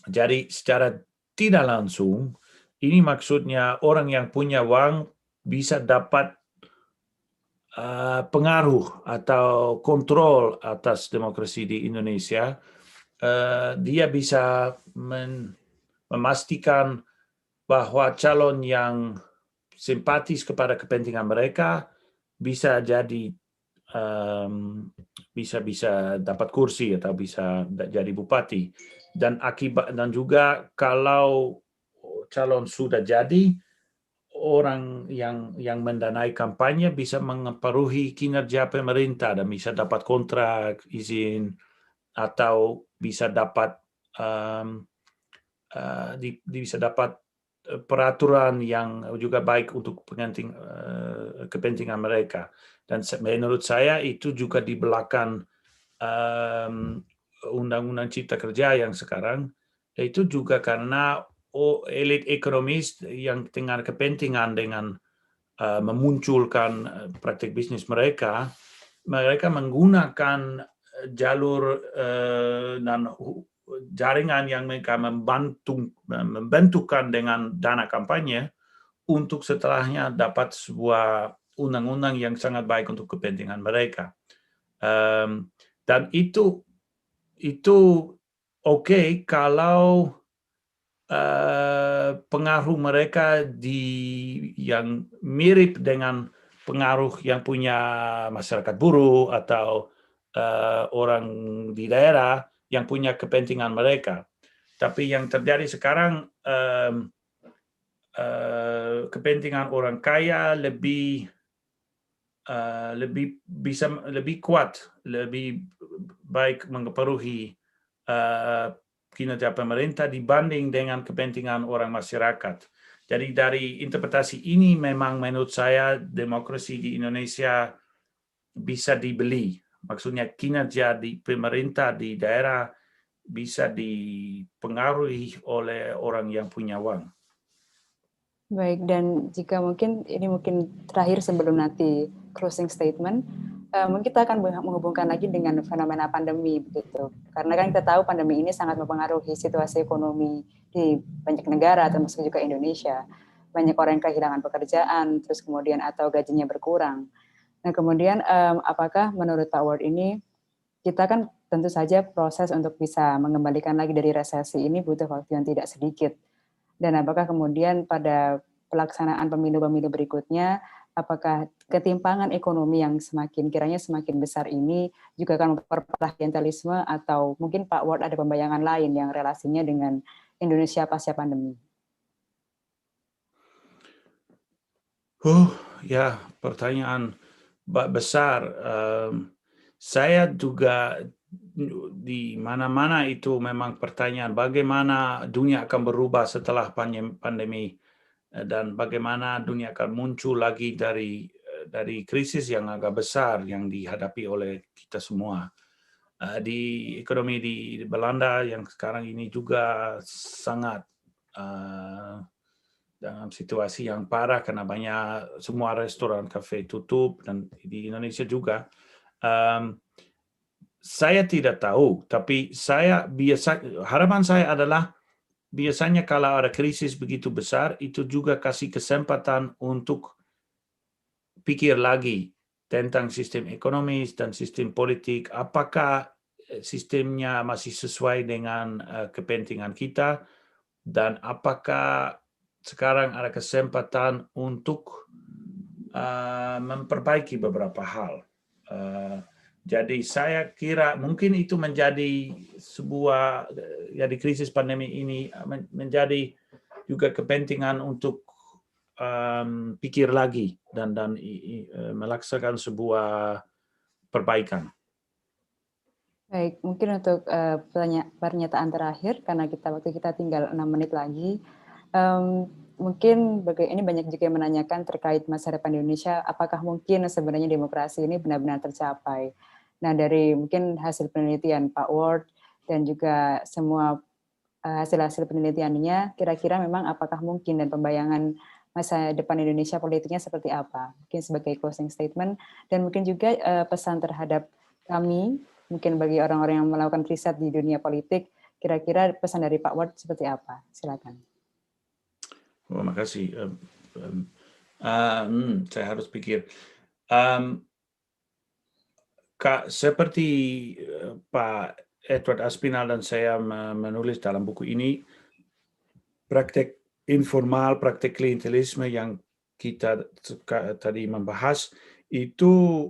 Jadi secara tidak langsung, ini maksudnya orang yang punya uang bisa dapat pengaruh atau kontrol atas demokrasi di Indonesia. Dia bisa memastikan bahwa calon yang simpatis kepada kepentingan mereka bisa jadi bisa dapat kursi atau bisa jadi bupati. Dan juga kalau calon sudah jadi, orang yang mendanai kampanye bisa mempengaruhi kinerja pemerintah dan bisa dapat kontrak, izin, atau bisa dapat bisa dapat peraturan yang juga baik untuk kepentingan mereka. Dan menurut saya itu juga di belakang Undang-Undang Cipta Kerja yang sekarang, itu juga karena elit ekonomis yang dengan kepentingan dengan memunculkan praktik bisnis mereka menggunakan jalur dan jaringan yang mereka membentukkan dengan dana kampanye untuk setelahnya dapat sebuah undang-undang yang sangat baik untuk kepentingan mereka. Dan itu oke kalau pengaruh mereka yang mirip dengan pengaruh yang punya masyarakat buruh atau orang di daerah yang punya kepentingan mereka. Tapi yang terjadi sekarang kepentingan orang kaya lebih kuat, lebih baik mempengaruhi kinerja pemerintah dibanding dengan kepentingan orang masyarakat. Jadi dari interpretasi ini memang menurut saya demokrasi di Indonesia bisa dibeli. Maksudnya kinerja di pemerintah di daerah bisa dipengaruhi oleh orang yang punya uang. Baik, dan jika mungkin terakhir sebelum nanti closing statement, mungkin kita akan menghubungkan lagi dengan fenomena pandemi begitu. Karena kan kita tahu pandemi ini sangat mempengaruhi situasi ekonomi di banyak negara termasuk juga Indonesia. Banyak orang yang kehilangan pekerjaan, terus kemudian atau gajinya berkurang. Nah, kemudian apakah menurut Pak Ward ini kita kan tentu saja proses untuk bisa mengembalikan lagi dari resesi ini butuh waktu yang tidak sedikit. Dan apakah kemudian pada pelaksanaan pemilu-pemilu berikutnya, apakah ketimpangan ekonomi yang kiranya semakin besar ini juga akan memperparah klientelisme atau mungkin Pak Ward ada pembayangan lain yang relasinya dengan Indonesia pasca pandemi? Ya, pertanyaan besar. Saya juga di mana-mana itu memang pertanyaan bagaimana dunia akan berubah setelah pandemi dan bagaimana dunia akan muncul lagi dari krisis yang agak besar yang dihadapi oleh kita semua. Di ekonomi di Belanda yang sekarang ini juga sangat dalam situasi yang parah karena banyak semua restoran, kafe tutup dan di Indonesia juga. Saya tidak tahu, tapi harapan saya adalah biasanya kalau ada krisis begitu besar itu juga kasih kesempatan untuk pikir lagi tentang sistem ekonomis dan sistem politik, apakah sistemnya masih sesuai dengan kepentingan kita dan apakah sekarang ada kesempatan untuk memperbaiki beberapa hal. Jadi saya kira mungkin itu menjadi sebuah di krisis pandemi ini menjadi juga kepentingan untuk pikir lagi dan melaksanakan sebuah perbaikan. Baik, mungkin untuk pernyataan terakhir karena waktu kita tinggal 6 menit lagi. Mungkin ini banyak juga yang menanyakan terkait masa depan Indonesia, apakah mungkin sebenarnya demokrasi ini benar-benar tercapai. Nah, dari mungkin hasil penelitian Pak Ward dan juga semua hasil-hasil penelitiannya, kira-kira memang apakah mungkin dan pembayangan masa depan Indonesia politiknya seperti apa? Mungkin sebagai closing statement dan mungkin juga pesan terhadap kami, mungkin bagi orang-orang yang melakukan riset di dunia politik, kira-kira pesan dari Pak Ward seperti apa? Silakan. Terima kasih. Saya harus pikir. Seperti Pak Edward Aspinall dan saya menulis dalam buku ini, praktek informal, praktek klientelisme yang kita tadi membahas, itu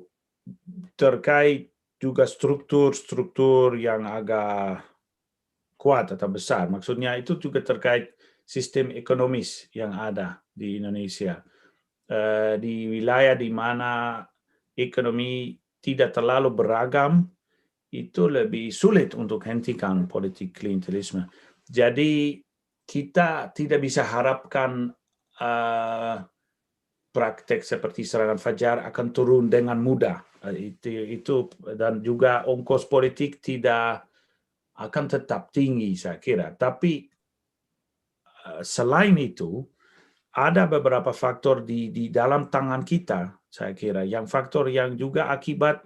terkait juga struktur yang agak kuat atau besar. Maksudnya itu juga terkait sistem ekonomis yang ada di Indonesia. Di wilayah di mana ekonomi tidak terlalu beragam, itu lebih sulit untuk hentikan politik klientelisme. Jadi kita tidak bisa harapkan praktek seperti serangan fajar akan turun dengan mudah. Itu dan juga ongkos politik tidak akan tetap tinggi, saya kira. Tapi selain itu, ada beberapa faktor di dalam tangan kita, saya kira, yang faktor yang juga akibat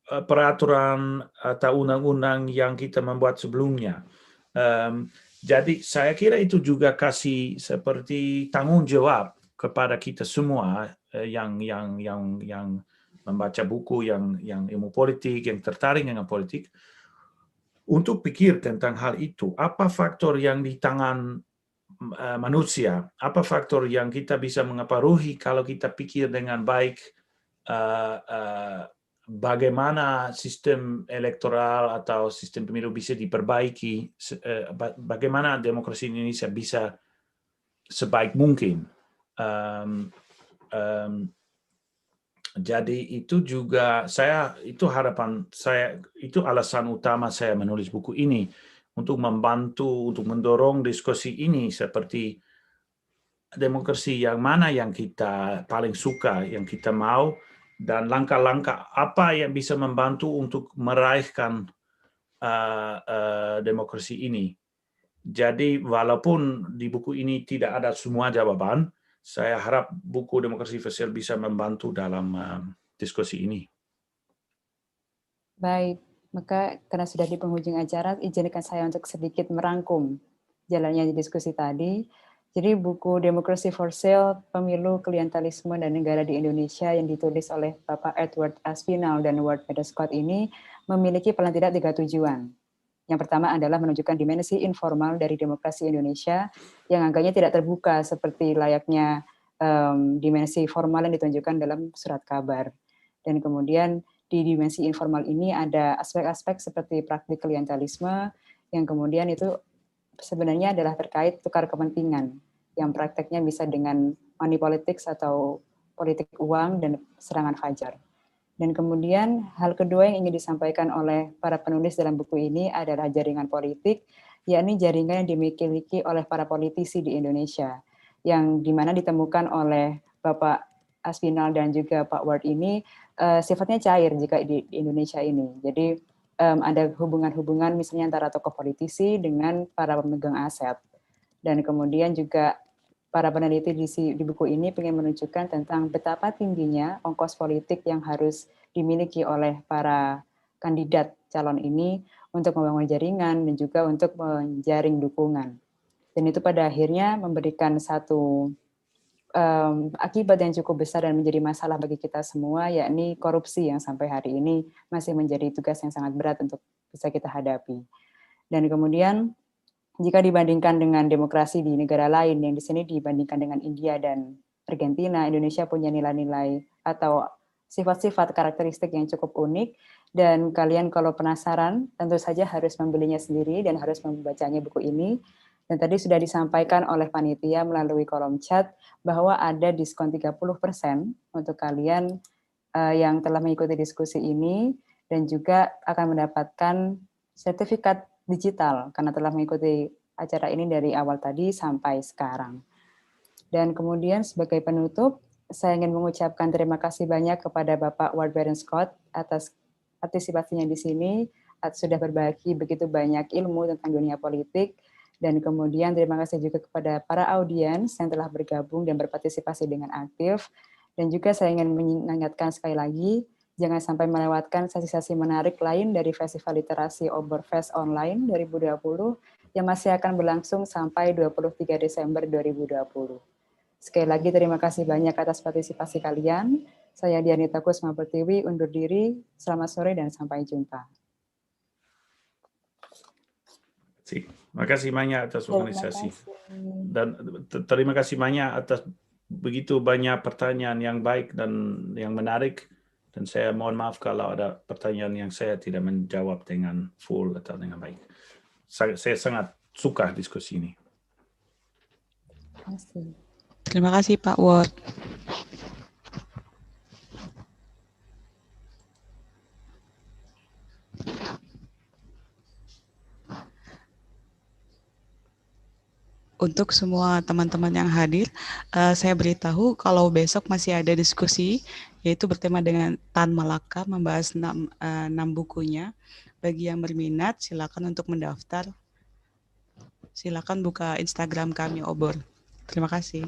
peraturan atau undang-undang yang kita membuat sebelumnya. Jadi saya kira itu juga kasih seperti tanggung jawab kepada kita semua yang membaca buku, yang ilmu politik, yang tertarik dengan politik, untuk pikir tentang hal itu. Apa faktor yang di tangan manusia? Apa faktor yang kita bisa mengaparuhi kalau kita pikir dengan baik bagaimana sistem elektoral atau sistem pemilu bisa diperbaiki, bagaimana demokrasi Indonesia bisa sebaik mungkin. Jadi itu juga itu harapan saya, itu alasan utama saya menulis buku ini, untuk membantu, untuk mendorong diskusi ini, seperti demokrasi yang mana yang kita paling suka, yang kita mau, dan langkah-langkah apa yang bisa membantu untuk meraihkan demokrasi ini. Jadi walaupun di buku ini tidak ada semua jawaban, saya harap buku Demokrasi Universal bisa membantu dalam diskusi ini. Baik, maka karena sudah di penghujung acara, izinkan saya untuk sedikit merangkum jalannya diskusi tadi. Jadi buku Democracy for Sale, Pemilu, Klientelisme, dan Negara di Indonesia yang ditulis oleh Bapak Edward Aspinall dan Ward Scott ini memiliki paling tidak 3 tujuan. Yang pertama adalah menunjukkan dimensi informal dari demokrasi Indonesia yang angkanya tidak terbuka seperti layaknya dimensi formal yang ditunjukkan dalam surat kabar. Dan kemudian di dimensi informal ini ada aspek-aspek seperti praktik klientelisme yang kemudian itu sebenarnya adalah terkait tukar kepentingan yang prakteknya bisa dengan money politics atau politik uang dan serangan fajar. Dan kemudian hal kedua yang ingin disampaikan oleh para penulis dalam buku ini adalah jaringan politik, yakni jaringan yang dimiliki oleh para politisi di Indonesia, yang dimana ditemukan oleh Bapak Aspinall dan juga Pak Ward ini sifatnya cair jika di Indonesia ini. Jadi ada hubungan-hubungan misalnya antara tokoh politisi dengan para pemegang aset. Dan kemudian juga para peneliti di buku ini ingin menunjukkan tentang betapa tingginya ongkos politik yang harus dimiliki oleh para kandidat calon ini untuk membangun jaringan dan juga untuk menjaring dukungan. Dan itu pada akhirnya memberikan satu akibat yang cukup besar dan menjadi masalah bagi kita semua, yakni korupsi yang sampai hari ini masih menjadi tugas yang sangat berat untuk bisa kita hadapi. Dan kemudian jika dibandingkan dengan demokrasi di negara lain, yang di sini dibandingkan dengan India dan Argentina, Indonesia punya nilai-nilai atau sifat-sifat karakteristik yang cukup unik, dan kalian kalau penasaran, tentu saja harus membelinya sendiri dan harus membacanya buku ini. Dan tadi sudah disampaikan oleh panitia melalui kolom chat bahwa ada diskon 30% untuk kalian yang telah mengikuti diskusi ini, dan juga akan mendapatkan sertifikat digital karena telah mengikuti acara ini dari awal tadi sampai sekarang. Dan kemudian sebagai penutup, saya ingin mengucapkan terima kasih banyak kepada Bapak Ward Scott atas partisipasinya di sini, sudah berbagi begitu banyak ilmu tentang dunia politik, dan kemudian terima kasih juga kepada para audiens yang telah bergabung dan berpartisipasi dengan aktif, dan juga saya ingin mengingatkan sekali lagi, jangan sampai melewatkan sesi-sesi menarik lain dari Festival Literasi Oberfest Online 2020 yang masih akan berlangsung sampai 23 Desember 2020. Sekali lagi terima kasih banyak atas partisipasi kalian. Saya Dianita Kusma Pertiwi undur diri. Selamat sore dan sampai jumpa. Terima kasih banyak atas organisasi. Dan terima kasih banyak atas begitu banyak pertanyaan yang baik dan yang menarik. Dan saya mohon maaf kalau ada pertanyaan yang saya tidak menjawab dengan full atau dengan baik. Saya sangat suka diskusi ini. Terima kasih Pak Ward. Untuk semua teman-teman yang hadir, saya beritahu kalau besok masih ada diskusi, yaitu bertema dengan Tan Malaka, membahas 6 bukunya. Bagi yang berminat, silakan untuk mendaftar. Silakan buka Instagram kami, Obor. Terima kasih.